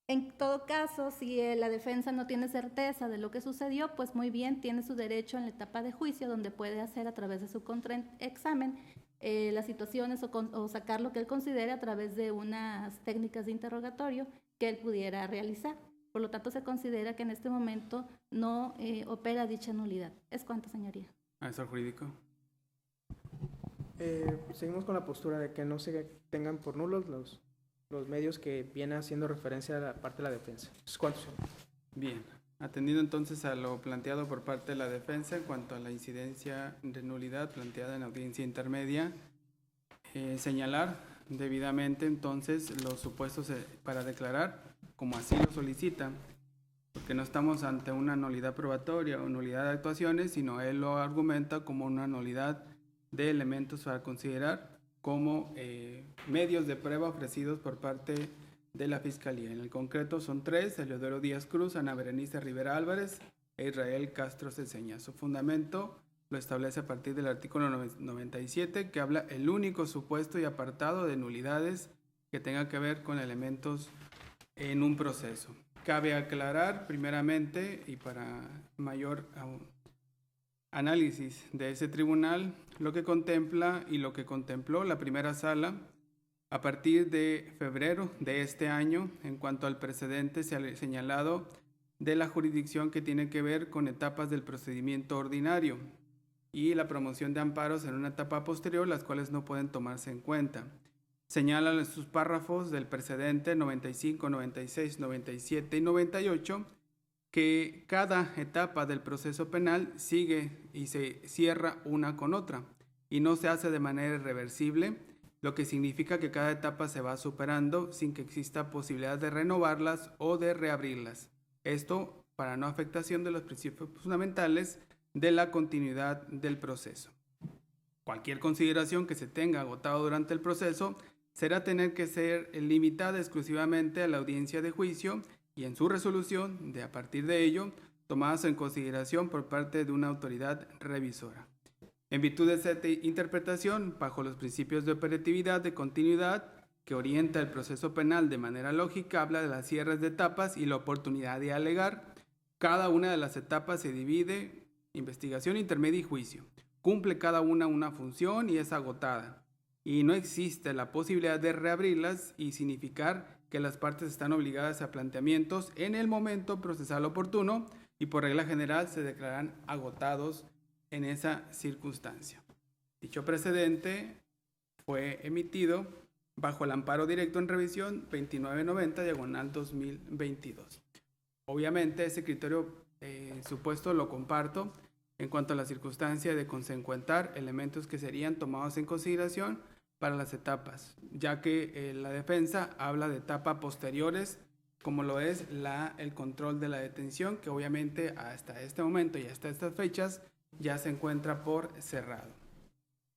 En todo caso, si la defensa no tiene certeza de lo que sucedió, pues muy bien, tiene su derecho en la etapa de juicio, donde puede hacer a través de su contraexamen las situaciones o sacar lo que él considere a través de unas técnicas de interrogatorio que él pudiera realizar. Por lo tanto, se considera que en este momento no opera dicha nulidad. ¿Es cuánto, señoría? Asesor jurídico. Seguimos con la postura de que no se tengan por nulos los medios que viene haciendo referencia a la parte de la defensa. ¿Cuántos son? Bien, atendiendo entonces a lo planteado por parte de la defensa en cuanto a la incidencia de nulidad planteada en la audiencia intermedia, señalar debidamente entonces los supuestos para declarar, como así lo solicita, porque no estamos ante una nulidad probatoria o nulidad de actuaciones, sino él lo argumenta como una nulidad de elementos para considerar como medios de prueba ofrecidos por parte de la Fiscalía. En el concreto son 3, Eleodoro Díaz Cruz, Ana Berenice Rivera Álvarez e Israel Castro Ceseña. Su fundamento lo establece a partir del artículo 97, que habla el único supuesto y apartado de nulidades que tenga que ver con elementos en un proceso. Cabe aclarar primeramente, y para mayor análisis de ese tribunal, lo que contempla y lo que contempló la primera sala a partir de febrero de este año en cuanto al precedente señalado de la jurisdicción que tiene que ver con etapas del procedimiento ordinario y la promoción de amparos en una etapa posterior, las cuales no pueden tomarse en cuenta. Señalan en sus párrafos del precedente 95, 96, 97 y 98 que cada etapa del proceso penal sigue y se cierra una con otra y no se hace de manera irreversible, lo que significa que cada etapa se va superando sin que exista posibilidad de renovarlas o de reabrirlas. Esto para no afectación de los principios fundamentales de la continuidad del proceso. Cualquier consideración que se tenga agotado durante el proceso será tener que ser limitada exclusivamente a la audiencia de juicio y en su resolución, de a partir de ello, tomadas en consideración por parte de una autoridad revisora. En virtud de esta interpretación, bajo los principios de operatividad de continuidad que orienta el proceso penal de manera lógica, habla de las cierres de etapas y la oportunidad de alegar. Cada una de las etapas se divide: investigación, intermedia y juicio. Cumple cada una función y es agotada. Y no existe la posibilidad de reabrirlas y significar que las partes están obligadas a planteamientos en el momento procesal oportuno y por regla general se declaran agotados en esa circunstancia. Dicho precedente fue emitido bajo el amparo directo en revisión 2990/2022. Obviamente ese criterio supuesto lo comparto en cuanto a la circunstancia de consecuentar elementos que serían tomados en consideración para las etapas, ya que la defensa habla de etapas posteriores, como lo es el control de la detención, que obviamente hasta este momento y hasta estas fechas ya se encuentra por cerrado.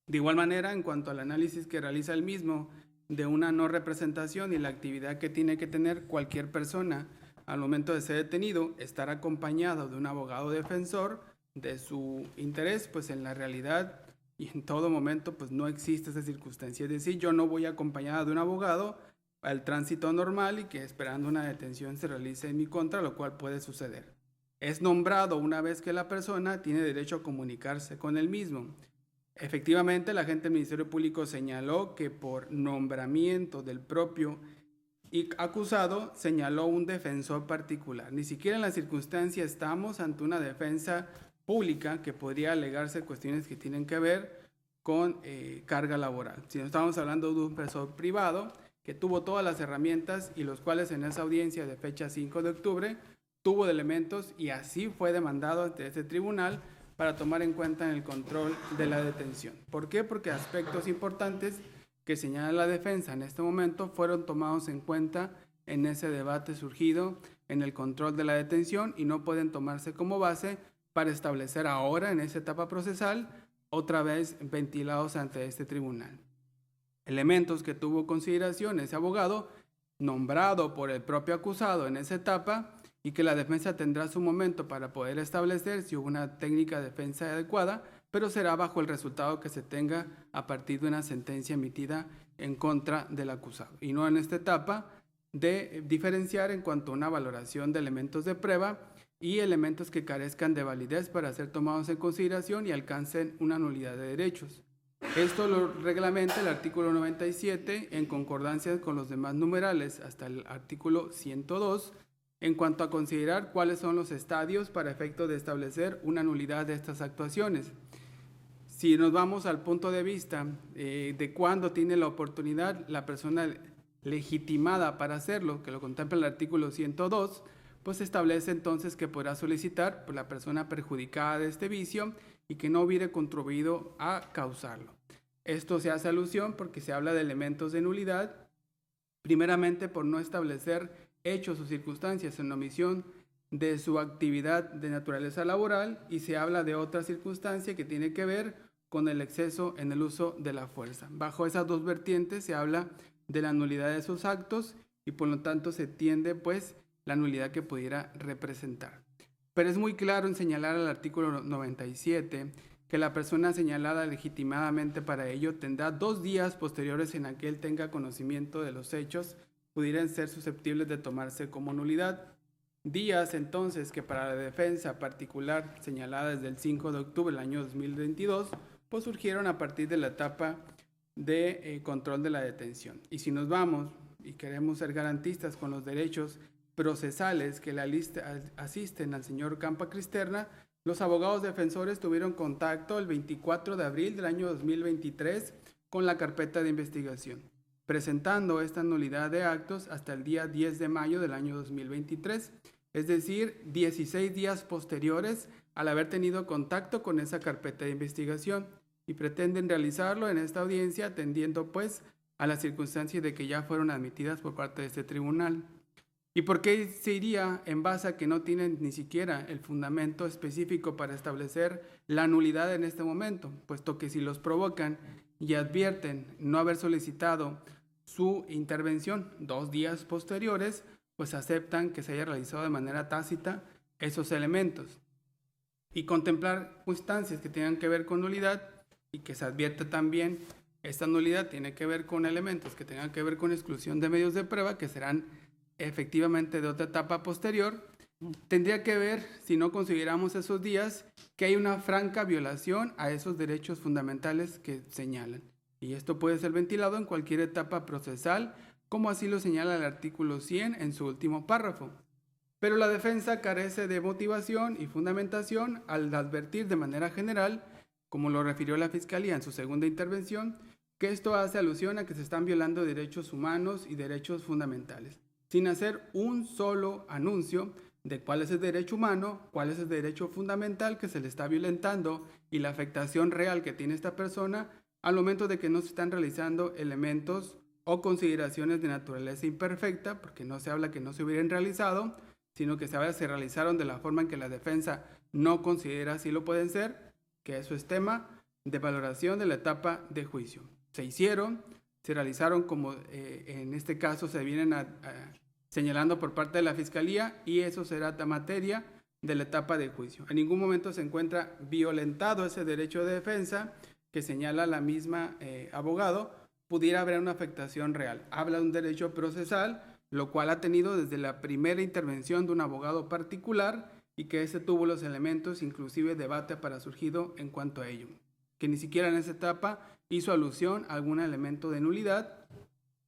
De igual manera, en cuanto al análisis que realiza el mismo de una no representación y la actividad que tiene que tener cualquier persona al momento de ser detenido, estar acompañado de un abogado defensor de su interés, pues en la realidad y en todo momento pues no existe esa circunstancia. Es decir, yo no voy acompañado de un abogado al tránsito normal y que esperando una detención se realice en mi contra, lo cual puede suceder. Es nombrado una vez que la persona tiene derecho a comunicarse con el mismo. Efectivamente, la agente del Ministerio Público señaló que por nombramiento del propio acusado señaló un defensor particular. Ni siquiera en la circunstancia estamos ante una defensa pública que podría alegarse cuestiones que tienen que ver con carga laboral. Si no estamos hablando de un defensor privado que tuvo todas las herramientas y los cuales en esa audiencia de fecha 5 de octubre tuvo de elementos y así fue demandado ante este tribunal para tomar en cuenta en el control de la detención. ¿Por qué? Porque aspectos importantes que señala la defensa en este momento fueron tomados en cuenta en ese debate surgido en el control de la detención y no pueden tomarse como base para establecer ahora en esa etapa procesal otra vez ventilados ante este tribunal. Elementos que tuvo consideración ese abogado nombrado por el propio acusado en esa etapa y que la defensa tendrá su momento para poder establecer si hubo una técnica de defensa adecuada, pero será bajo el resultado que se tenga a partir de una sentencia emitida en contra del acusado y no en esta etapa de diferenciar en cuanto a una valoración de elementos de prueba y elementos que carezcan de validez para ser tomados en consideración y alcancen una nulidad de derechos. Esto lo reglamenta el artículo 97 en concordancia con los demás numerales hasta el artículo 102 en cuanto a considerar cuáles son los estadios para efecto de establecer una nulidad de estas actuaciones. Si nos vamos al punto de vista de cuándo tiene la oportunidad la persona legitimada para hacerlo, que lo contempla el artículo 102, pues establece entonces que podrá solicitar por la persona perjudicada de este vicio y que no hubiere contribuido a causarlo. Esto se hace alusión porque se habla de elementos de nulidad, primeramente por no establecer hechos o circunstancias en omisión de su actividad de naturaleza laboral y se habla de otra circunstancia que tiene que ver con el exceso en el uso de la fuerza. Bajo esas dos vertientes se habla de la nulidad de sus actos y por lo tanto se tiende pues la nulidad que pudiera representar. Pero es muy claro en señalar al artículo 97 que la persona señalada legitimadamente para ello tendrá 2 días posteriores en que él tenga conocimiento de los hechos pudieran ser susceptibles de tomarse como nulidad. Días entonces que para la defensa particular señalada desde el 5 de octubre del año 2022 pues surgieron a partir de la etapa de control de la detención. Y si nos vamos y queremos ser garantistas con los derechos procesales que asisten al señor Campa Cristerna, los abogados defensores tuvieron contacto el 24 de abril del año 2023 con la carpeta de investigación, presentando esta nulidad de actos hasta el día 10 de mayo del año 2023, es decir, 16 días posteriores al haber tenido contacto con esa carpeta de investigación, y pretenden realizarlo en esta audiencia atendiendo pues a las circunstancias de que ya fueron admitidas por parte de este tribunal. ¿Y por qué se iría en base a que no tienen ni siquiera el fundamento específico para establecer la nulidad en este momento? Puesto que si los provocan y advierten no haber solicitado su intervención 2 días posteriores, pues aceptan que se haya realizado de manera tácita esos elementos. Y contemplar instancias que tengan que ver con nulidad y que se advierte también esta nulidad tiene que ver con elementos que tengan que ver con exclusión de medios de prueba que serán efectivamente de otra etapa posterior, tendría que ver, si no consideramos esos días, que hay una franca violación a esos derechos fundamentales que señalan. Y esto puede ser ventilado en cualquier etapa procesal, como así lo señala el artículo 100 en su último párrafo. Pero la defensa carece de motivación y fundamentación al advertir de manera general, como lo refirió la Fiscalía en su segunda intervención, que esto hace alusión a que se están violando derechos humanos y derechos fundamentales, sin hacer un solo anuncio de cuál es el derecho humano, cuál es el derecho fundamental que se le está violentando y la afectación real que tiene esta persona al momento de que no se están realizando elementos o consideraciones de naturaleza imperfecta, porque no se habla que no se hubieran realizado, sino que se realizaron de la forma en que la defensa no considera así lo pueden ser, que eso es tema de valoración de la etapa de juicio. Se hicieron, se realizaron como en este caso se vienen señalando por parte de la Fiscalía y eso será materia de la etapa de juicio. En ningún momento se encuentra violentado ese derecho de defensa que señala la misma abogado, pudiera haber una afectación real. Habla de un derecho procesal, lo cual ha tenido desde la primera intervención de un abogado particular y que ese tuvo los elementos, inclusive debate para surgido en cuanto a ello, que ni siquiera en esa etapa hizo alusión a algún elemento de nulidad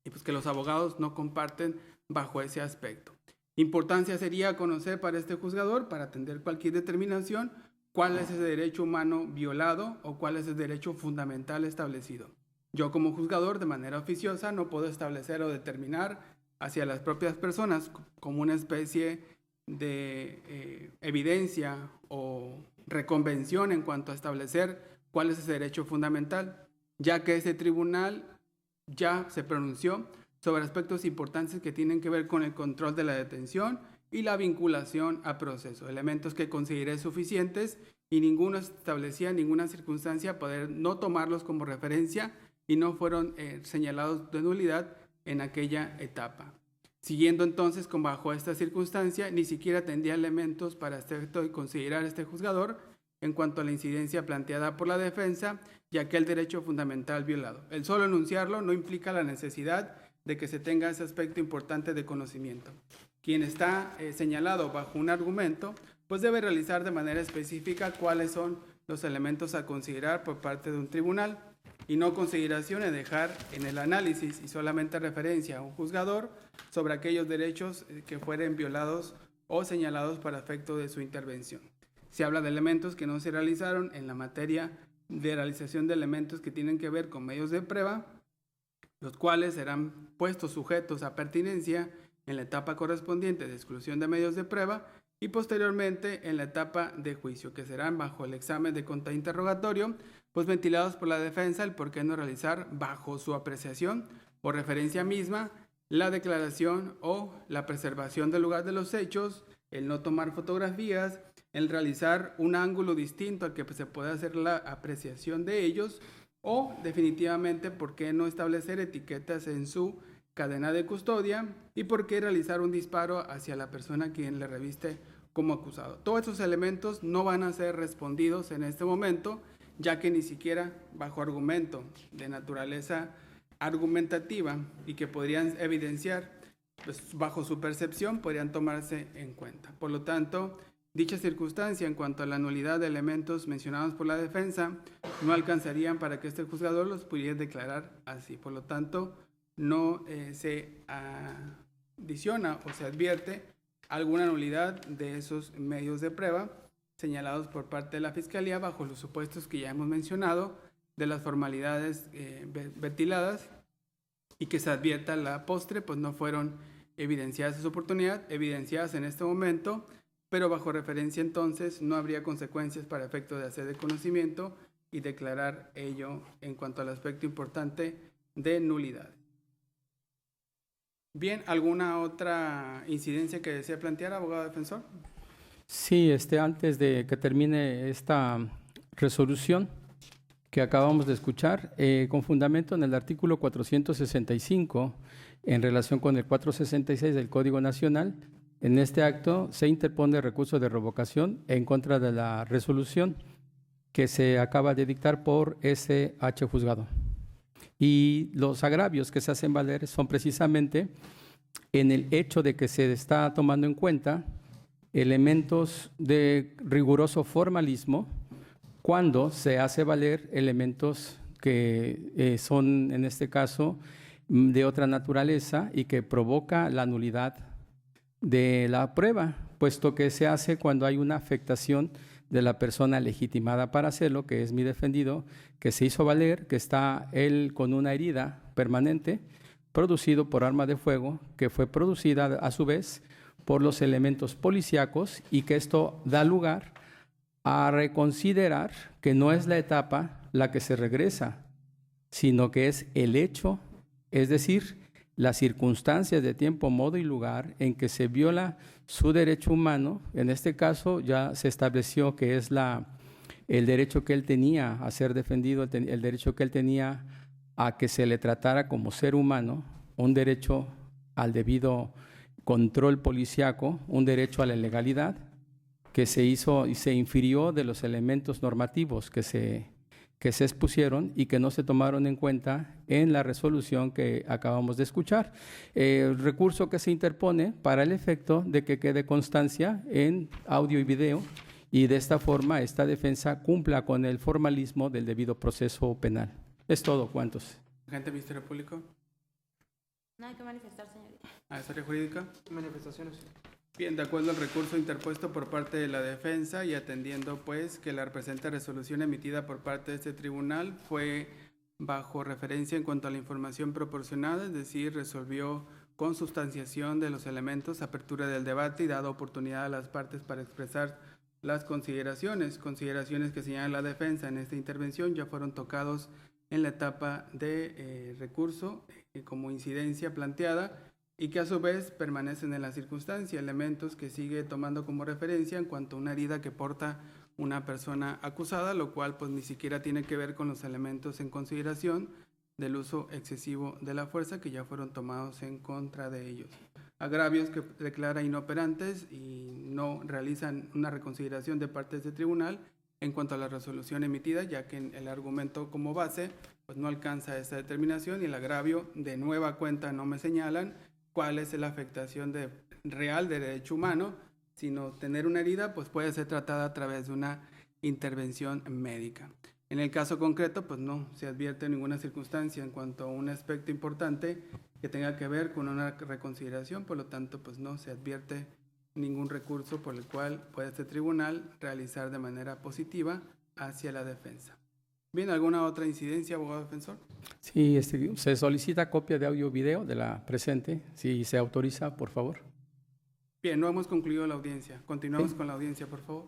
y pues que los abogados no comparten bajo ese aspecto. Importancia sería conocer para este juzgador, para atender cualquier determinación, cuál es ese derecho humano violado o cuál es el derecho fundamental establecido. Yo como juzgador de manera oficiosa no puedo establecer o determinar hacia las propias personas como una especie de evidencia o reconvención en cuanto a establecer cuál es ese derecho fundamental, ya que ese tribunal ya se pronunció sobre aspectos importantes que tienen que ver con el control de la detención y la vinculación a proceso, elementos que consideré suficientes y ninguno establecía ninguna circunstancia poder no tomarlos como referencia y no fueron señalados de nulidad en aquella etapa. Siguiendo entonces con bajo esta circunstancia, ni siquiera tendría elementos para efecto de considerar este juzgador en cuanto a la incidencia planteada por la defensa y aquel derecho fundamental violado. El solo enunciarlo no implica la necesidad de que se tenga ese aspecto importante de conocimiento. Quien está señalado bajo un argumento, pues debe realizar de manera específica cuáles son los elementos a considerar por parte de un tribunal y no consideración de dejar en el análisis y solamente referencia a un juzgador sobre aquellos derechos que fueren violados o señalados para efecto de su intervención. Se habla de elementos que no se realizaron en la materia de realización de elementos que tienen que ver con medios de prueba, los cuales serán puestos sujetos a pertinencia en la etapa correspondiente de exclusión de medios de prueba y posteriormente en la etapa de juicio, que serán bajo el examen de contrainterrogatorio, pues ventilados por la defensa el por qué no realizar bajo su apreciación o referencia misma la declaración o la preservación del lugar de los hechos, el no tomar fotografías, el realizar un ángulo distinto al que se pueda hacer la apreciación de ellos o definitivamente por qué no establecer etiquetas en su cadena de custodia y por qué realizar un disparo hacia la persona quien le reviste como acusado. Todos estos elementos no van a ser respondidos en este momento, ya que ni siquiera bajo argumento de naturaleza argumentativa y que podrían evidenciar, pues, bajo su percepción, podrían tomarse en cuenta. Por lo tanto, dicha circunstancia en cuanto a la nulidad de elementos mencionados por la defensa no alcanzarían para que este juzgador los pudiera declarar así. Por lo tanto, no se adiciona o se advierte alguna nulidad de esos medios de prueba señalados por parte de la Fiscalía bajo los supuestos que ya hemos mencionado de las formalidades ventiladas y que se advierta la postre, pues no fueron evidenciadas esa oportunidad, evidenciadas en este momento, pero bajo referencia entonces no habría consecuencias para efecto de hacer de conocimiento y declarar ello en cuanto al aspecto importante de nulidad. Bien, ¿alguna otra incidencia que desea plantear, abogado defensor? Sí, antes de que termine esta resolución que acabamos de escuchar, con fundamento en el artículo 465, en relación con el 466 del Código Nacional, en este acto se interpone recurso de revocación en contra de la resolución que se acaba de dictar por SH Juzgado. Y los agravios que se hacen valer son precisamente en el hecho de que se está tomando en cuenta elementos de riguroso formalismo cuando se hace valer elementos que son, en este caso, de otra naturaleza y que provoca la nulidad de la prueba, puesto que se hace cuando hay una afectación de la persona legitimada para hacerlo, que es mi defendido, que se hizo valer, que está él con una herida permanente, producido por arma de fuego, que fue producida a su vez por los elementos policíacos y que esto da lugar a reconsiderar que no es la etapa la que se regresa, sino que es el hecho, es decir, las circunstancias de tiempo, modo y lugar en que se viola su derecho humano. En este caso ya se estableció que es el derecho que él tenía a ser defendido, el derecho que él tenía a que se le tratara como ser humano, un derecho al debido control policíaco, un derecho a la legalidad, que se hizo y se infirió de los elementos normativos que se expusieron y que no se tomaron en cuenta en la resolución que acabamos de escuchar. El recurso que se interpone para el efecto de que quede constancia en audio y video y de esta forma esta defensa cumpla con el formalismo del debido proceso penal. Es todo, ¿cuántos? Agente Ministerio Público. No hay que manifestar, señorita. Asesoría Jurídica. Manifestaciones. Bien, de acuerdo al recurso interpuesto por parte de la defensa y atendiendo pues que la presente resolución emitida por parte de este tribunal fue bajo referencia en cuanto a la información proporcionada, es decir, resolvió con sustanciación de los elementos, apertura del debate y dado oportunidad a las partes para expresar las consideraciones que señala la defensa en esta intervención ya fueron tocados en la etapa de recurso como incidencia planteada y que a su vez permanecen en la circunstancia, elementos que sigue tomando como referencia en cuanto a una herida que porta una persona acusada, lo cual pues ni siquiera tiene que ver con los elementos en consideración del uso excesivo de la fuerza que ya fueron tomados en contra de ellos. Agravios que declara inoperantes y no realizan una reconsideración de parte de este tribunal en cuanto a la resolución emitida, ya que el argumento como base pues no alcanza esa determinación y el agravio de nueva cuenta no me señalan cuál es la afectación real de derecho humano, sino tener una herida pues puede ser tratada a través de una intervención médica. En el caso concreto pues no se advierte ninguna circunstancia en cuanto a un aspecto importante que tenga que ver con una reconsideración, por lo tanto pues no se advierte ningún recurso por el cual puede este tribunal realizar de manera positiva hacia la defensa. Bien, ¿alguna otra incidencia, abogado defensor? Sí, se solicita copia de audio y video de la presente, si se autoriza, por favor. Bien, no hemos concluido la audiencia. Continuamos con la audiencia, por favor.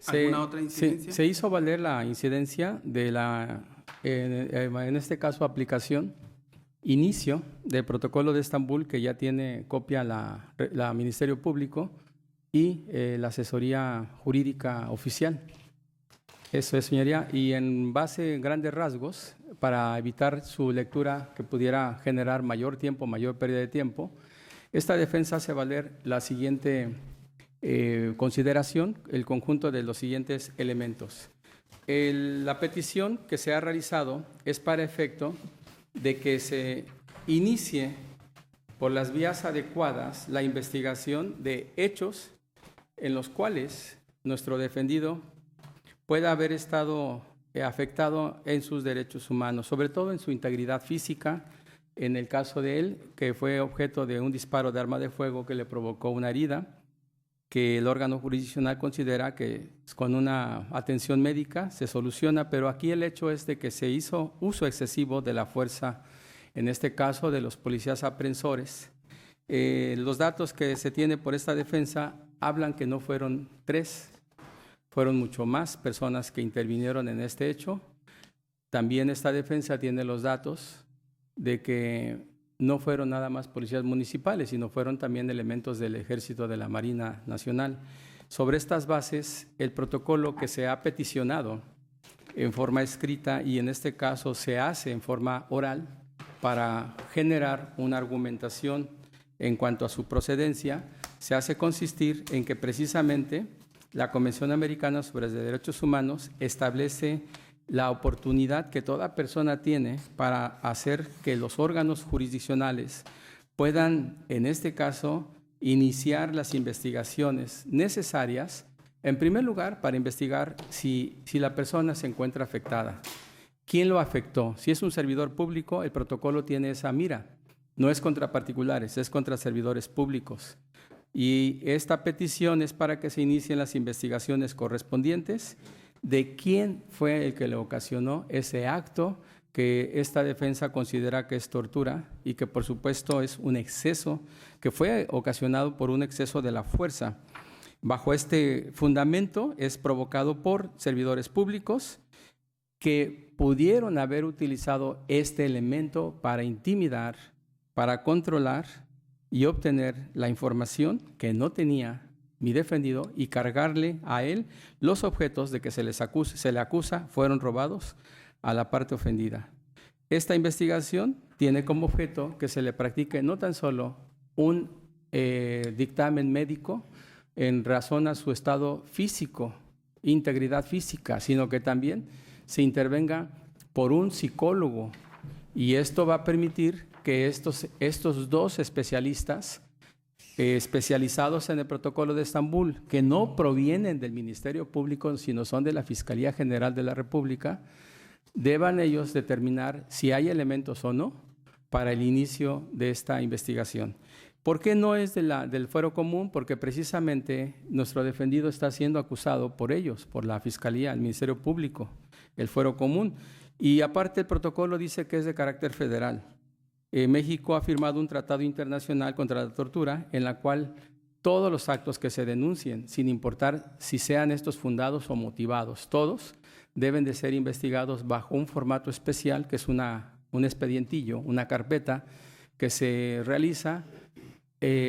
¿Alguna otra incidencia? Se hizo valer la incidencia de en este caso, aplicación, inicio del protocolo de Estambul, que ya tiene copia la Ministerio Público y la asesoría jurídica oficial. Eso es, señoría. Y en base, en grandes rasgos, para evitar su lectura que pudiera generar mayor tiempo, mayor pérdida de tiempo, esta defensa hace valer la siguiente consideración, el conjunto de los siguientes elementos. La petición que se ha realizado es para efecto de que se inicie por las vías adecuadas la investigación de hechos en los cuales nuestro defendido pueda haber estado afectado en sus derechos humanos, sobre todo en su integridad física, en el caso de él, que fue objeto de un disparo de arma de fuego que le provocó una herida, que el órgano jurisdiccional considera que con una atención médica se soluciona, pero aquí el hecho es de que se hizo uso excesivo de la fuerza, en este caso de los policías aprensores. Los datos que se tiene por esta defensa hablan que no fueron 3, fueron mucho más personas que intervinieron en este hecho. También esta defensa tiene los datos de que no fueron nada más policías municipales, sino fueron también elementos del Ejército de la Marina Nacional. Sobre estas bases, el protocolo que se ha peticionado en forma escrita y en este caso se hace en forma oral para generar una argumentación en cuanto a su procedencia, se hace consistir en que precisamente la Convención Americana sobre los Derechos Humanos establece la oportunidad que toda persona tiene para hacer que los órganos jurisdiccionales puedan, en este caso, iniciar las investigaciones necesarias, en primer lugar, para investigar si la persona se encuentra afectada. ¿Quién lo afectó? Si es un servidor público, el protocolo tiene esa mira. No es contra particulares, es contra servidores públicos. Y esta petición es para que se inicien las investigaciones correspondientes de quién fue el que le ocasionó ese acto que esta defensa considera que es tortura y que por supuesto es un exceso, que fue ocasionado por un exceso de la fuerza. Bajo este fundamento es provocado por servidores públicos que pudieron haber utilizado este elemento para intimidar, para controlar y obtener la información que no tenía mi defendido y cargarle a él los objetos de que se le acusa fueron robados a la parte ofendida. Esta investigación tiene como objeto que se le practique no tan solo un dictamen médico en razón a su estado físico, integridad física, sino que también se intervenga por un psicólogo y esto va a permitir que estos dos especialistas especializados en el protocolo de Estambul, que no provienen del Ministerio Público, sino son de la Fiscalía General de la República, deban ellos determinar si hay elementos o no para el inicio de esta investigación. ¿Por qué no es del fuero común? Porque precisamente nuestro defendido está siendo acusado por ellos, por la Fiscalía, el Ministerio Público, el fuero común. Y aparte el protocolo dice que es de carácter federal. México ha firmado un tratado internacional contra la tortura en la cual todos los actos que se denuncien, sin importar si sean estos fundados o motivados, todos deben de ser investigados bajo un formato especial que es un expedientillo, una carpeta que se realiza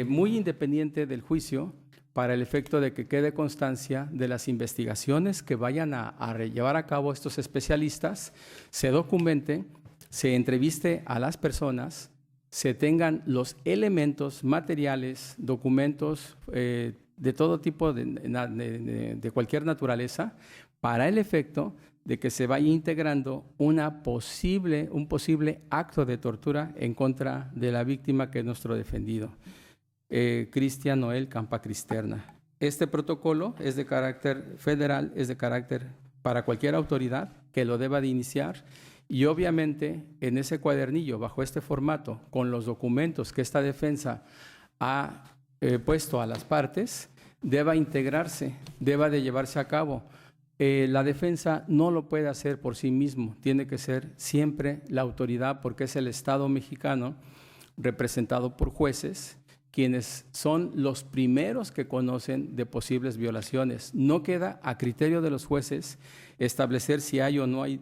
muy independiente del juicio para el efecto de que quede constancia de las investigaciones que vayan a llevar a cabo estos especialistas, se documente, se entreviste a las personas, se tengan los elementos materiales, documentos de todo tipo, de cualquier naturaleza, para el efecto de que se vaya integrando un posible acto de tortura en contra de la víctima que es nuestro defendido, Cristian Noel Campa Cristerna. Este protocolo es de carácter federal, es de carácter para cualquier autoridad que lo deba de iniciar. Y obviamente en ese cuadernillo, bajo este formato, con los documentos que esta defensa ha puesto a las partes, deba integrarse, deba de llevarse a cabo. La defensa no lo puede hacer por sí mismo, tiene que ser siempre la autoridad porque es el Estado mexicano representado por jueces, quienes son los primeros que conocen de posibles violaciones. No queda a criterio de los jueces establecer si hay o no hay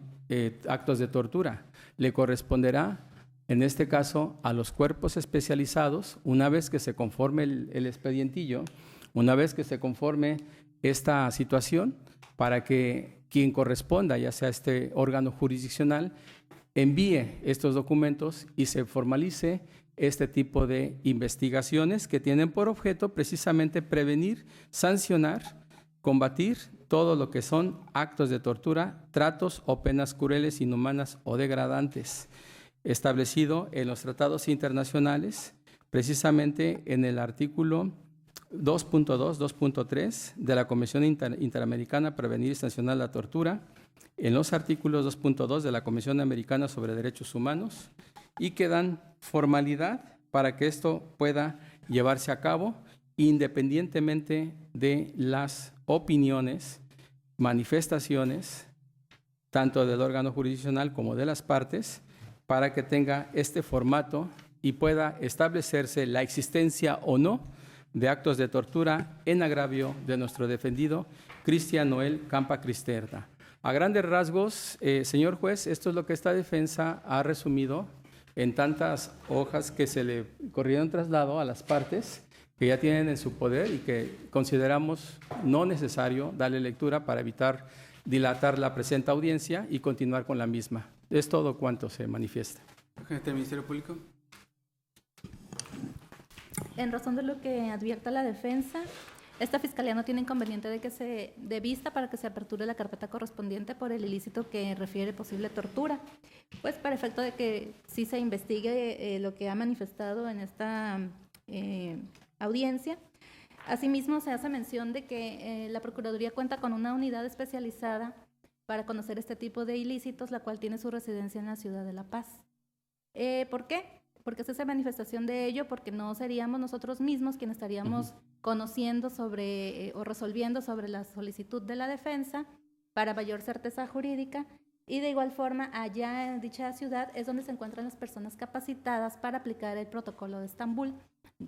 actos de tortura. Le corresponderá, en este caso, a los cuerpos especializados, una vez que se conforme el expedientillo, una vez que se conforme esta situación, para que quien corresponda, ya sea este órgano jurisdiccional, envíe estos documentos y se formalice este tipo de investigaciones que tienen por objeto precisamente prevenir, sancionar, combatir todo lo que son actos de tortura, tratos o penas crueles, inhumanas o degradantes, establecido en los tratados internacionales, precisamente en el artículo 2.2, 2.3 de la Convención Interamericana para Prevenir y Sancionar la Tortura, en los artículos 2.2 de la Convención Americana sobre Derechos Humanos, y que dan formalidad para que esto pueda llevarse a cabo independientemente de las opiniones, manifestaciones, tanto del órgano jurisdiccional como de las partes, para que tenga este formato y pueda establecerse la existencia o no de actos de tortura en agravio de nuestro defendido Cristian Noel Campa Cristerna. A grandes rasgos, señor juez, esto es lo que esta defensa ha resumido en tantas hojas que se le corrieron traslado a las partes que ya tienen en su poder y que consideramos no necesario darle lectura para evitar dilatar la presente audiencia y continuar con la misma. Es todo cuanto se manifiesta. Agente del Ministerio Público. En razón de lo que advierta la defensa, esta Fiscalía no tiene inconveniente de que se dé vista para que se aperture la carpeta correspondiente por el ilícito que refiere posible tortura, pues para efecto de que sí se investigue lo que ha manifestado en esta audiencia. Asimismo, se hace mención de que la Procuraduría cuenta con una unidad especializada para conocer este tipo de ilícitos, la cual tiene su residencia en la ciudad de La Paz. ¿Por qué? Porque es esa manifestación de ello, porque no seríamos nosotros mismos quienes estaríamos conociendo sobre o resolviendo sobre la solicitud de la defensa para mayor certeza jurídica, y de igual forma allá en dicha ciudad es donde se encuentran las personas capacitadas para aplicar el protocolo de Estambul,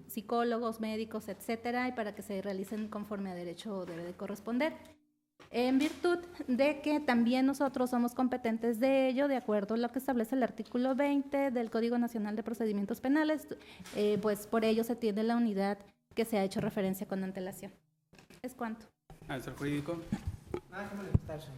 psicólogos, médicos, etcétera, y para que se realicen conforme a derecho debe de corresponder. En virtud de que también nosotros somos competentes de ello, de acuerdo a lo que establece el artículo 20 del Código Nacional de Procedimientos Penales, pues por ello se tiene la unidad que se ha hecho referencia con antelación. ¿Es cuánto? Asesor jurídico. Nada que manifestarse.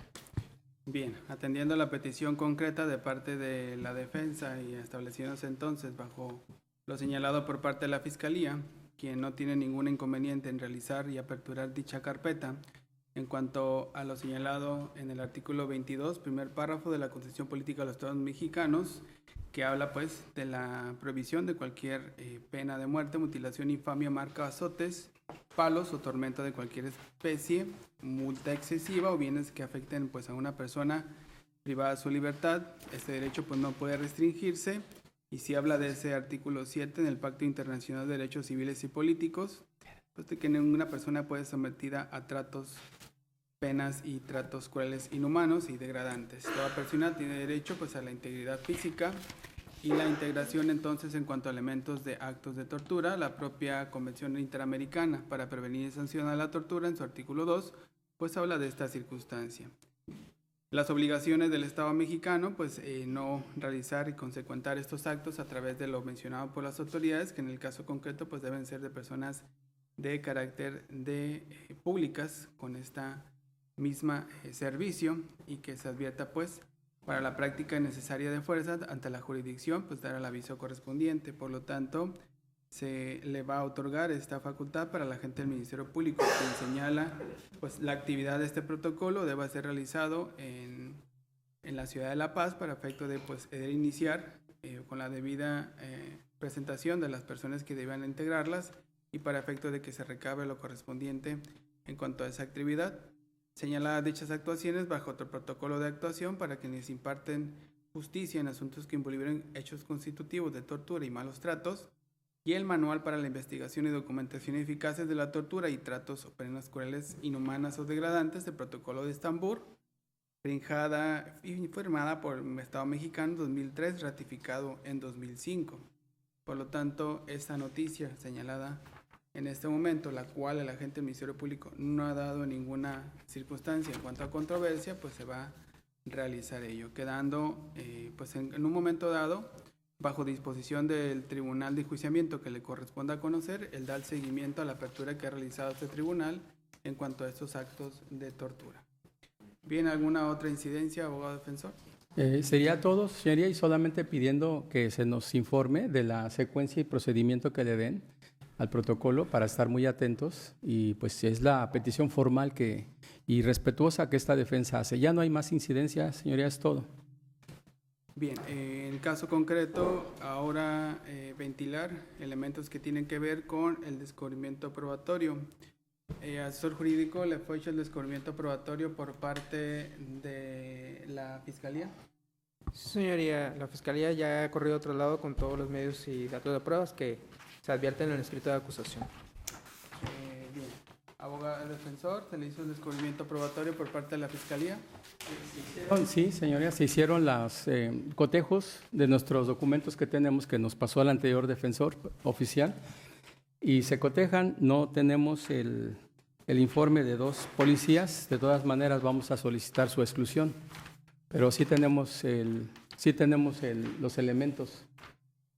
Bien, atendiendo a la petición concreta de parte de la defensa y estableciéndose entonces bajo lo señalado por parte de la Fiscalía, quien no tiene ningún inconveniente en realizar y aperturar dicha carpeta, en cuanto a lo señalado en el artículo 22, primer párrafo de la Constitución Política de los Estados Mexicanos, que habla pues de la prohibición de cualquier pena de muerte, mutilación, infamia, marca, azotes, palos o tormento de cualquier especie, multa excesiva o bienes que afecten pues a una persona privada de su libertad. Este derecho pues no puede restringirse, y si habla de ese artículo 7 en el Pacto Internacional de Derechos Civiles y Políticos, pues de que ninguna persona puede ser sometida a tratos, penas y tratos crueles, inhumanos y degradantes. Toda persona tiene derecho pues a la integridad física y la integración entonces en cuanto a elementos de actos de tortura. La propia Convención Interamericana para Prevenir y Sancionar la Tortura en su artículo 2 pues habla de esta circunstancia. Las obligaciones del Estado mexicano pues no realizar y consecuentar estos actos a través de lo mencionado por las autoridades, que en el caso concreto pues deben ser de personas de carácter de públicas con esta misma servicio, y que se advierta pues para la práctica necesaria de fuerza ante la jurisdicción pues dar el aviso correspondiente. Por lo tanto, se le va a otorgar esta facultad para la agente del Ministerio Público, quien señala pues la actividad de este protocolo debe ser realizado en la ciudad de La Paz para efecto de pues iniciar con la debida presentación de las personas que deban integrarlas, y para efecto de que se recabe lo correspondiente en cuanto a esa actividad. Señaladas dichas actuaciones bajo otro protocolo de actuación para quienes imparten justicia en asuntos que involucren hechos constitutivos de tortura y malos tratos, y el manual para la investigación y documentación eficaces de la tortura y tratos o penas crueles, inhumanas o degradantes del protocolo de Estambul, fijada y firmada por el Estado mexicano en 2003, ratificado en 2005. Por lo tanto, esta noticia señalada en este momento, la cual el agente del Ministerio Público no ha dado ninguna circunstancia en cuanto a controversia, pues se va a realizar ello, quedando pues en un momento dado bajo disposición del Tribunal de Enjuiciamiento que le corresponda conocer, el dar seguimiento a la apertura que ha realizado este tribunal en cuanto a estos actos de tortura. Bien, ¿alguna otra incidencia, abogado defensor? Sería todo, señoría, y solamente pidiendo que se nos informe de la secuencia y procedimiento que le den al protocolo para estar muy atentos, y pues es la petición formal y respetuosa que esta defensa hace. Ya no hay más incidencias, señoría, es todo. Bien, en el caso concreto, ahora ventilar elementos que tienen que ver con el descubrimiento probatorio. Asesor jurídico, ¿le fue hecho el descubrimiento probatorio por parte de la Fiscalía? Sí, señoría, la Fiscalía ya ha corrido otro lado con todos los medios y datos de pruebas que se advierten en el escrito de acusación. Bien, abogado defensor, ¿se le hizo el descubrimiento probatorio por parte de la Fiscalía? Sí, señoría, se hicieron los cotejos de nuestros documentos que tenemos, que nos pasó al anterior defensor oficial, y se cotejan. No tenemos el informe de 2 policías. De todas maneras vamos a solicitar su exclusión, pero sí tenemos los elementos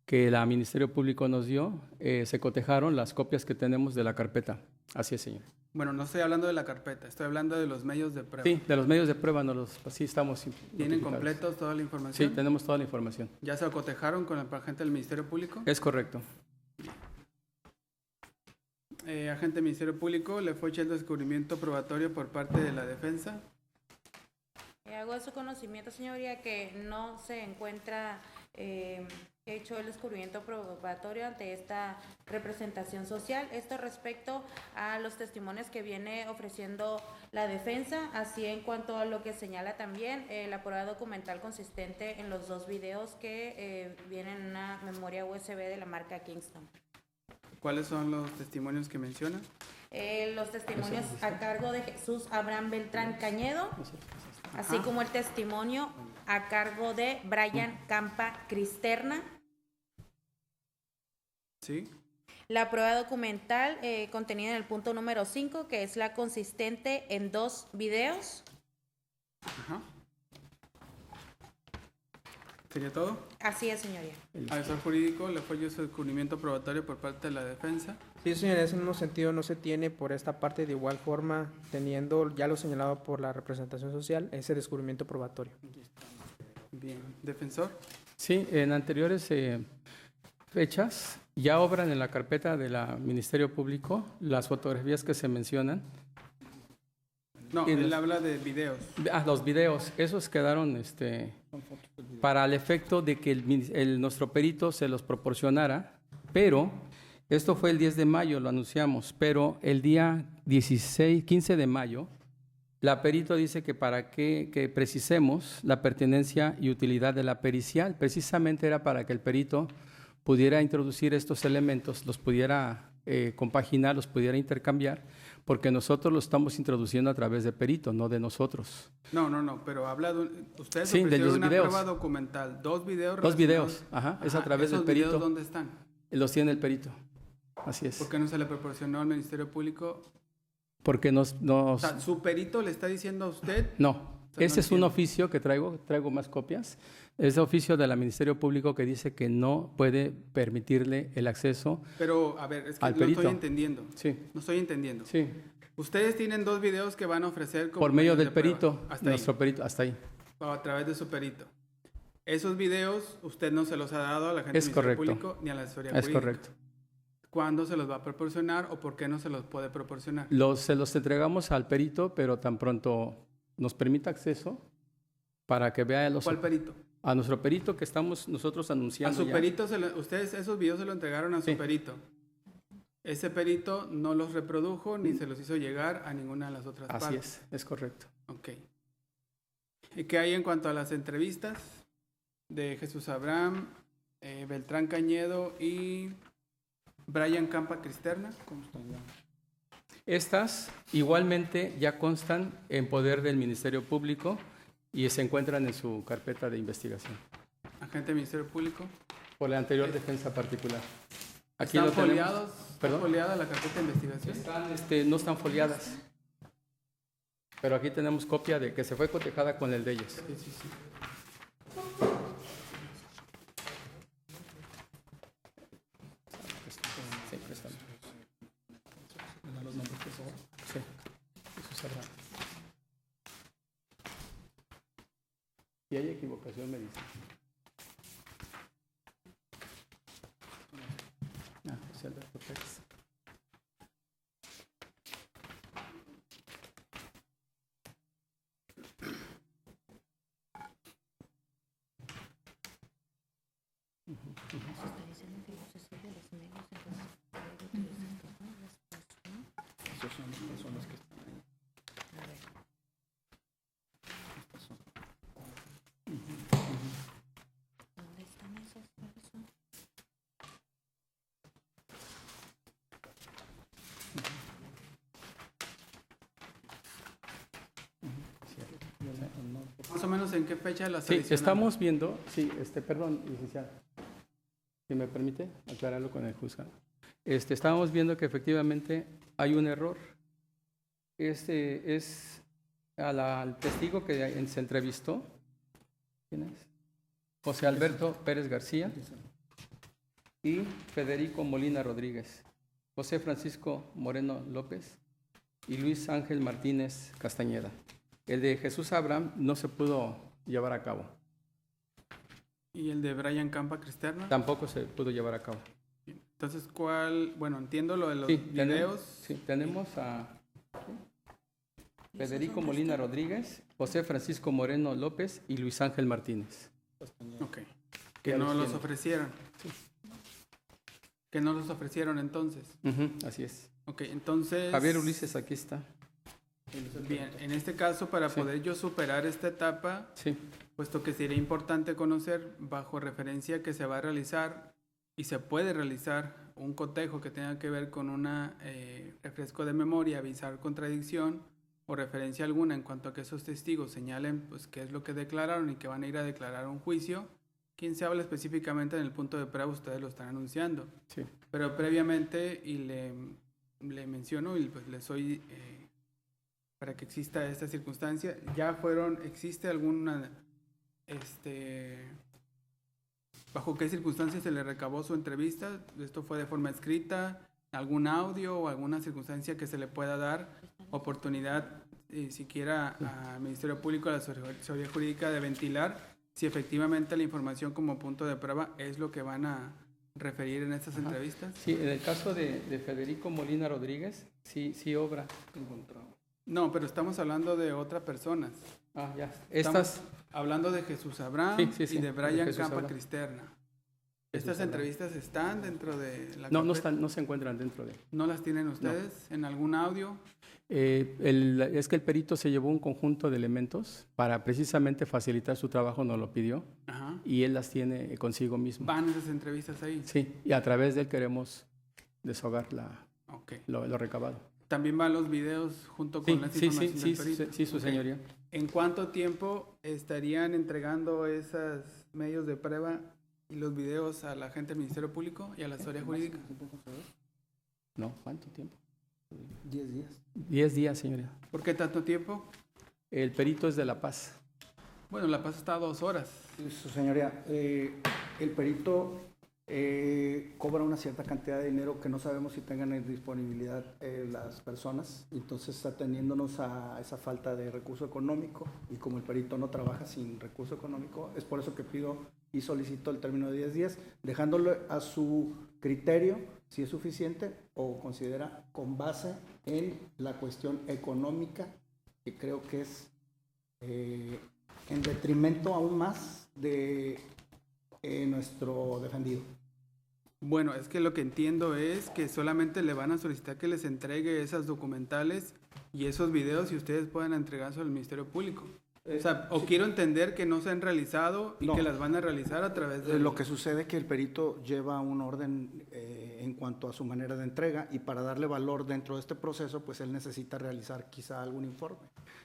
que el Ministerio Público nos dio. Se cotejaron las copias que tenemos de la carpeta. Así es, señor. Bueno, no estoy hablando de la carpeta, estoy hablando de los medios de prueba. Sí, de los medios de prueba, sí estamos. ¿Tienen notificados. completos toda la información? Sí, tenemos toda la información. ¿Ya se cotejaron con el agente del Ministerio Público? Es correcto. Agente del Ministerio Público, ¿le fue hecho el descubrimiento probatorio por parte de la defensa? Hago de su conocimiento, señoría, que no se encuentra hecho el descubrimiento probatorio ante esta representación social. Esto respecto a los testimonios que viene ofreciendo la defensa, así en cuanto a lo que señala también la prueba documental consistente en los 2 videos que vienen en una memoria USB de la marca Kingston. ¿Cuáles son los testimonios que menciona? Los testimonios a cargo de Jesús Abraham Beltrán Cañedo, así como el testimonio a cargo de Brian Campa Cristerna. Sí. La prueba documental contenida en el punto número 5, que es la consistente en 2 videos. Ajá. ¿Sería todo? Así es, señoría. Asesor jurídico, ¿le fue hecho su descubrimiento probatorio por parte de la defensa? Sí, señoría, en ese mismo sentido no se tiene por esta parte, de igual forma, teniendo ya lo señalado por la representación social, ese descubrimiento probatorio. Bien. ¿Defensor? Sí, en anteriores fechas ya obran en la carpeta del Ministerio Público las fotografías que se mencionan. No, él habla de videos. Los videos, esos quedaron para el efecto de que nuestro perito se los proporcionara, pero esto fue el 10 de mayo, lo anunciamos, pero el día 15 de mayo, la perito dice que para que precisemos la pertinencia y utilidad de la pericial. Precisamente era para que el perito pudiera introducir estos elementos, los pudiera compaginar, los pudiera intercambiar, porque nosotros lo estamos introduciendo a través de perito, no de nosotros. No, pero habla de ustedes Sí, de ofrecieron los una videos. prueba documental, 2 videos. 2 videos, relacionados. es a través del ¿esos perito. videos dónde están? Los tiene el perito, así es. ¿Por qué no se le proporcionó al Ministerio Público? Porque O sea, ¿su perito le está diciendo a usted? No, ese es un entiendo. oficio que traigo más copias. Es oficio del Ministerio Público que dice que no puede permitirle el acceso Pero, a ver, es que al no perito. estoy entendiendo. Sí, No estoy entendiendo. sí. Ustedes tienen 2 videos que van a ofrecer como Por medio medios del de prueba. perito, Hasta nuestro ahí. perito, hasta ahí. O a través de su perito. Esos videos usted no se los ha dado a la gente Es del Ministerio correcto. Público ni a la asesoría Es jurídica. correcto. ¿Cuándo se los va a proporcionar o por qué no se los puede proporcionar? Se los entregamos al perito, pero tan pronto nos permita acceso para que vea ¿Cuál perito? a nuestro perito que estamos nosotros A anunciando. su ya. perito, ustedes esos videos se los entregaron a su Sí. perito. Ese perito no los reprodujo ni se los hizo llegar a ninguna de las otras Así partes. es correcto. Ok. ¿Y qué hay en cuanto a las entrevistas de Jesús Abraham, Beltrán Cañedo y Brian Campa Cristerna? Estas igualmente ya constan en poder del Ministerio Público y se encuentran en su carpeta de investigación Agente del Ministerio Público. por la anterior defensa particular. Aquí ¿Están lo tenemos. foliados? ¿Está ¿Perdón? foliada la carpeta de investigación? No están foliadas, pero aquí tenemos copia de que se fue cotejada con el de ellos. Sí, sí, sí. Sí, préstame. Los nombres, por favor. Sí, Jesús Abraham. Si hay equivocación, me dice. José Alberto Pérez. Esas son las personas que están ahí. Estas son. ¿Dónde están esas personas? Más o menos en qué fecha las Sí, adicionales? estamos viendo, sí, perdón, licenciado, si me permite aclararlo con el juzgado. Estábamos viendo que efectivamente hay un error. Es al testigo que se entrevistó. ¿Quién es? José Alberto Pérez García y Federico Molina Rodríguez, José Francisco Moreno López y Luis Ángel Martínez Castañeda. El de Jesús Abraham no se pudo llevar a cabo. ¿Y el de Brian Campa Cristerna? Tampoco se pudo llevar a cabo. Entonces, ¿cuál? Bueno, entiendo lo de los Sí, videos. tenemos a Federico Molina Rodríguez, José Francisco Moreno López y Luis Ángel Martínez. Ok. Que Ya no los los tiene. ofrecieron. Sí. Que no los ofrecieron entonces. Así es. Ok, entonces... Javier Ulises, aquí está. Bien, en este caso, para Sí. poder yo superar esta etapa, Sí, puesto que sería importante conocer, bajo referencia que se va a realizar y se puede realizar un cotejo que tenga que ver con un refresco de memoria, avisar contradicción o referencia alguna en cuanto a que esos testigos señalen pues qué es lo que declararon y que van a ir a declarar un juicio. Quien se habla específicamente en el punto de prueba, ustedes lo están anunciando. sí. Pero previamente, y le menciono y pues le soy... para que exista esta circunstancia, existe alguna, bajo qué circunstancias se le recabó su entrevista, esto fue de forma escrita, algún audio o alguna circunstancia que se le pueda dar oportunidad siquiera al Ministerio Público, a la Asesoría Jurídica de ventilar si efectivamente la información como punto de prueba es lo que van a referir en estas entrevistas. Sí, en el caso de Federico Molina Rodríguez, sí obra. No, pero estamos hablando de otras personas. Ya. Estamos hablando de Jesús Abraham Sí, y de Brian Jesús Campa Abraham. Cristerna. Jesús ¿Estas Abraham. entrevistas están dentro de la No carpeta? no se encuentran dentro de... ¿No las tienen ustedes en algún audio? Es que el perito se llevó un conjunto de elementos para precisamente facilitar su trabajo, nos lo pidió, Ajá. y él las tiene consigo mismo. ¿Van esas entrevistas ahí? Sí, y a través de él queremos deshogar Ok. lo recabado. ¿También van los videos junto con la información del perito? Sí, su Ok. señoría. ¿En cuánto tiempo estarían entregando esos medios de prueba y los videos a la gente del Ministerio Público y a la Asesoría Jurídica? No, ¿cuánto tiempo? 10 días. 10 días, señoría. ¿Por qué tanto tiempo? El perito es de La Paz. Bueno, La Paz está a 2 horas. Su señoría, el perito cobra una cierta cantidad de dinero que no sabemos si tengan en disponibilidad las personas, entonces ateniéndonos a esa falta de recurso económico, y como el perito no trabaja sin recurso económico, es por eso que pido y solicito el término de 10 días, dejándolo a su criterio si es suficiente o considera con base en la cuestión económica, que creo que es en detrimento aún más de nuestro defendido. Bueno, es que lo que entiendo es que solamente le van a solicitar que les entregue esas documentales y esos videos y ustedes puedan entregarse al Ministerio Público. O sea, o sí. quiero entender que no se han realizado y No. que las van a realizar a través de... Lo que sucede es que el perito lleva un orden en cuanto a su manera de entrega, y para darle valor dentro de este proceso, pues él necesita realizar quizá algún informe.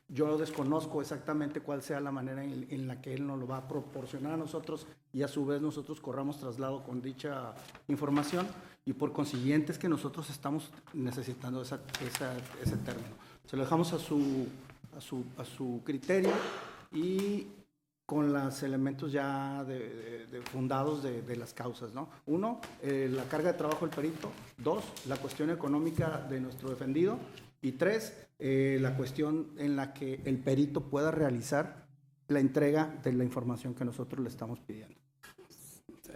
Yo desconozco exactamente cuál sea la manera en la que él nos lo va a proporcionar a nosotros, y a su vez nosotros corramos traslado con dicha información, y por consiguiente es que nosotros estamos necesitando ese término. Se lo dejamos a su criterio y con los elementos ya fundados de las causas, ¿no? 1, la carga de trabajo del perito. 2, la cuestión económica de nuestro defendido. Y 3, la cuestión en la que el perito pueda realizar la entrega de la información que nosotros le estamos pidiendo.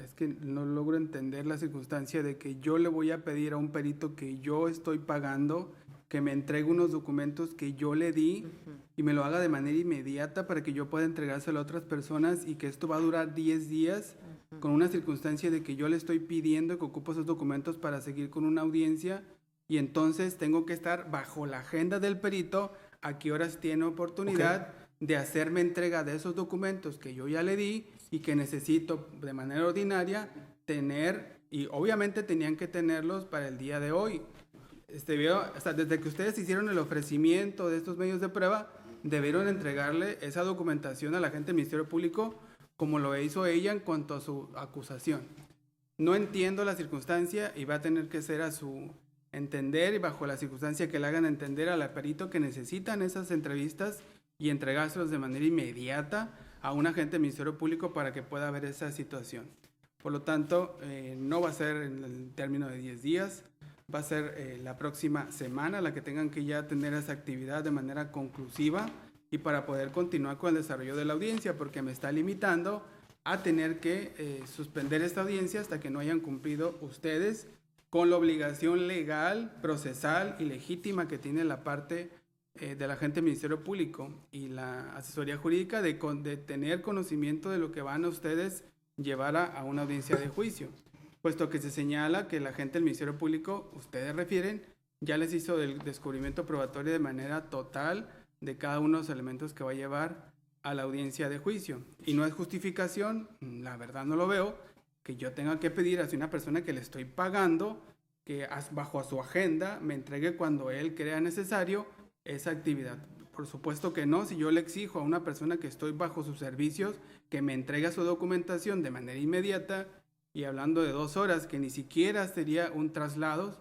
Es que no logro entender la circunstancia de que yo le voy a pedir a un perito que yo estoy pagando que me entregue unos documentos que yo le di y me lo haga de manera inmediata para que yo pueda entregárselo a otras personas y que esto va a durar 10 días con una circunstancia de que yo le estoy pidiendo que ocupe esos documentos para seguir con una audiencia y entonces tengo que estar bajo la agenda del perito a qué horas tiene oportunidad de hacerme entrega de esos documentos que yo ya le di y que necesito de manera ordinaria tener, y obviamente tenían que tenerlos para el día de hoy. Desde que ustedes hicieron el ofrecimiento de estos medios de prueba, debieron entregarle esa documentación a la gente del Ministerio Público como lo hizo ella en cuanto a su acusación. No entiendo la circunstancia y va a tener que ser a su entender y bajo la circunstancia que le hagan entender al perito que necesitan esas entrevistas y entregárselos de manera inmediata a un agente del Ministerio Público para que pueda ver esa situación. Por lo tanto, no va a ser en el término de 10 días, va a ser la próxima semana la que tengan que ya tener esa actividad de manera conclusiva y para poder continuar con el desarrollo de la audiencia, porque me está limitando a tener que suspender esta audiencia hasta que no hayan cumplido ustedes con la obligación legal, procesal y legítima que tiene la parte de la gente del Ministerio Público y la asesoría jurídica de tener conocimiento de lo que van a ustedes llevar a una audiencia de juicio, puesto que se señala que la gente del Ministerio Público, ustedes refieren, ya les hizo el descubrimiento probatorio de manera total de cada uno de los elementos que va a llevar a la audiencia de juicio. Y no es justificación, la verdad no lo veo, que yo tenga que pedir a una persona que le estoy pagando que bajo a su agenda me entregue cuando él crea necesario esa actividad. Por supuesto que no, si yo le exijo a una persona que estoy bajo sus servicios que me entregue su documentación de manera inmediata y hablando de 2 horas que ni siquiera sería un traslado,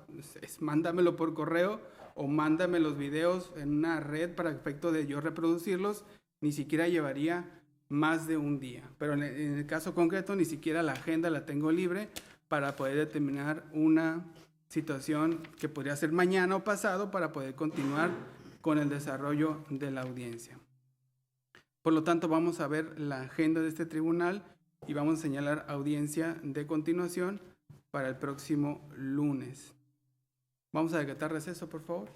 mándamelo por correo o mándame los videos en una red para efecto de yo reproducirlos, ni siquiera llevaría más de un día. Pero en el caso concreto ni siquiera la agenda la tengo libre para poder determinar una situación que podría ser mañana o pasado para poder continuar con el desarrollo de la audiencia. Por lo tanto, vamos a ver la agenda de este tribunal y vamos a señalar audiencia de continuación para el próximo lunes. Vamos a decretar receso, por favor.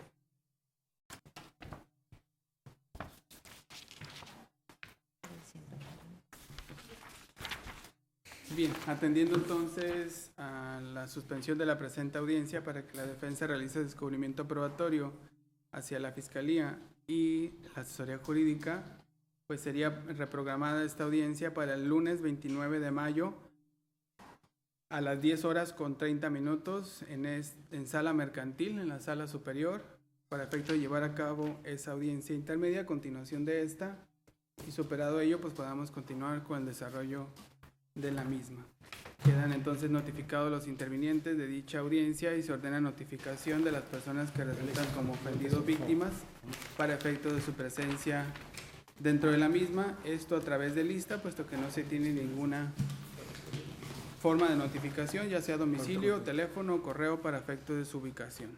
Bien, atendiendo entonces a la suspensión de la presente audiencia para que la defensa realice descubrimiento probatorio hacia la Fiscalía y la asesoría jurídica, pues sería reprogramada esta audiencia para el lunes 29 de mayo a las 10 horas con 30 minutos en sala mercantil, en la sala superior, para efecto de llevar a cabo esa audiencia intermedia, a continuación de esta, y superado ello, pues podamos continuar con el desarrollo de la misma. Quedan entonces notificados los intervinientes de dicha audiencia y se ordena notificación de las personas que resultan como ofendidos víctimas para efecto de su presencia dentro de la misma, esto a través de lista, puesto que no se tiene ninguna forma de notificación, ya sea domicilio, teléfono o correo para efecto de su ubicación.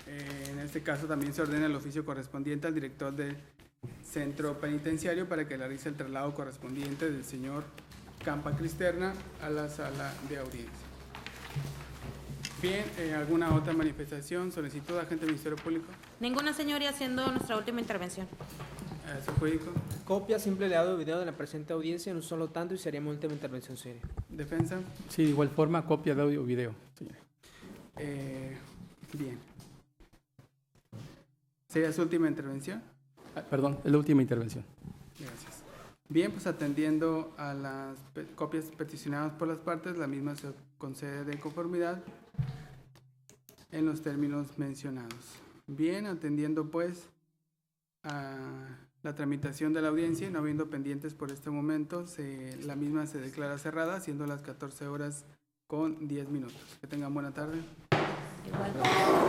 En este caso también se ordena el oficio correspondiente al director del centro penitenciario para que realice el traslado correspondiente del señor Campa Cristerna a la sala de audiencia. Bien, ¿alguna otra manifestación, solicitud de agente del Ministerio Público? Ninguna, señoría, haciendo nuestra última intervención. ¿Su jurídico? Copia simple de audio y video de la presente audiencia en un solo tanto y sería mi última intervención seria. ¿Defensa? Sí, de igual forma, copia de audio y video. Sí. Bien. ¿Sería su última intervención? Perdón, es la última intervención. Gracias. Bien, pues atendiendo a las copias peticionadas por las partes, la misma se concede de conformidad en los términos mencionados. Bien, atendiendo pues a la tramitación de la audiencia y no habiendo pendientes por este momento, la misma se declara cerrada, siendo las 14 horas con 10 minutos. Que tengan buena tarde. Igual.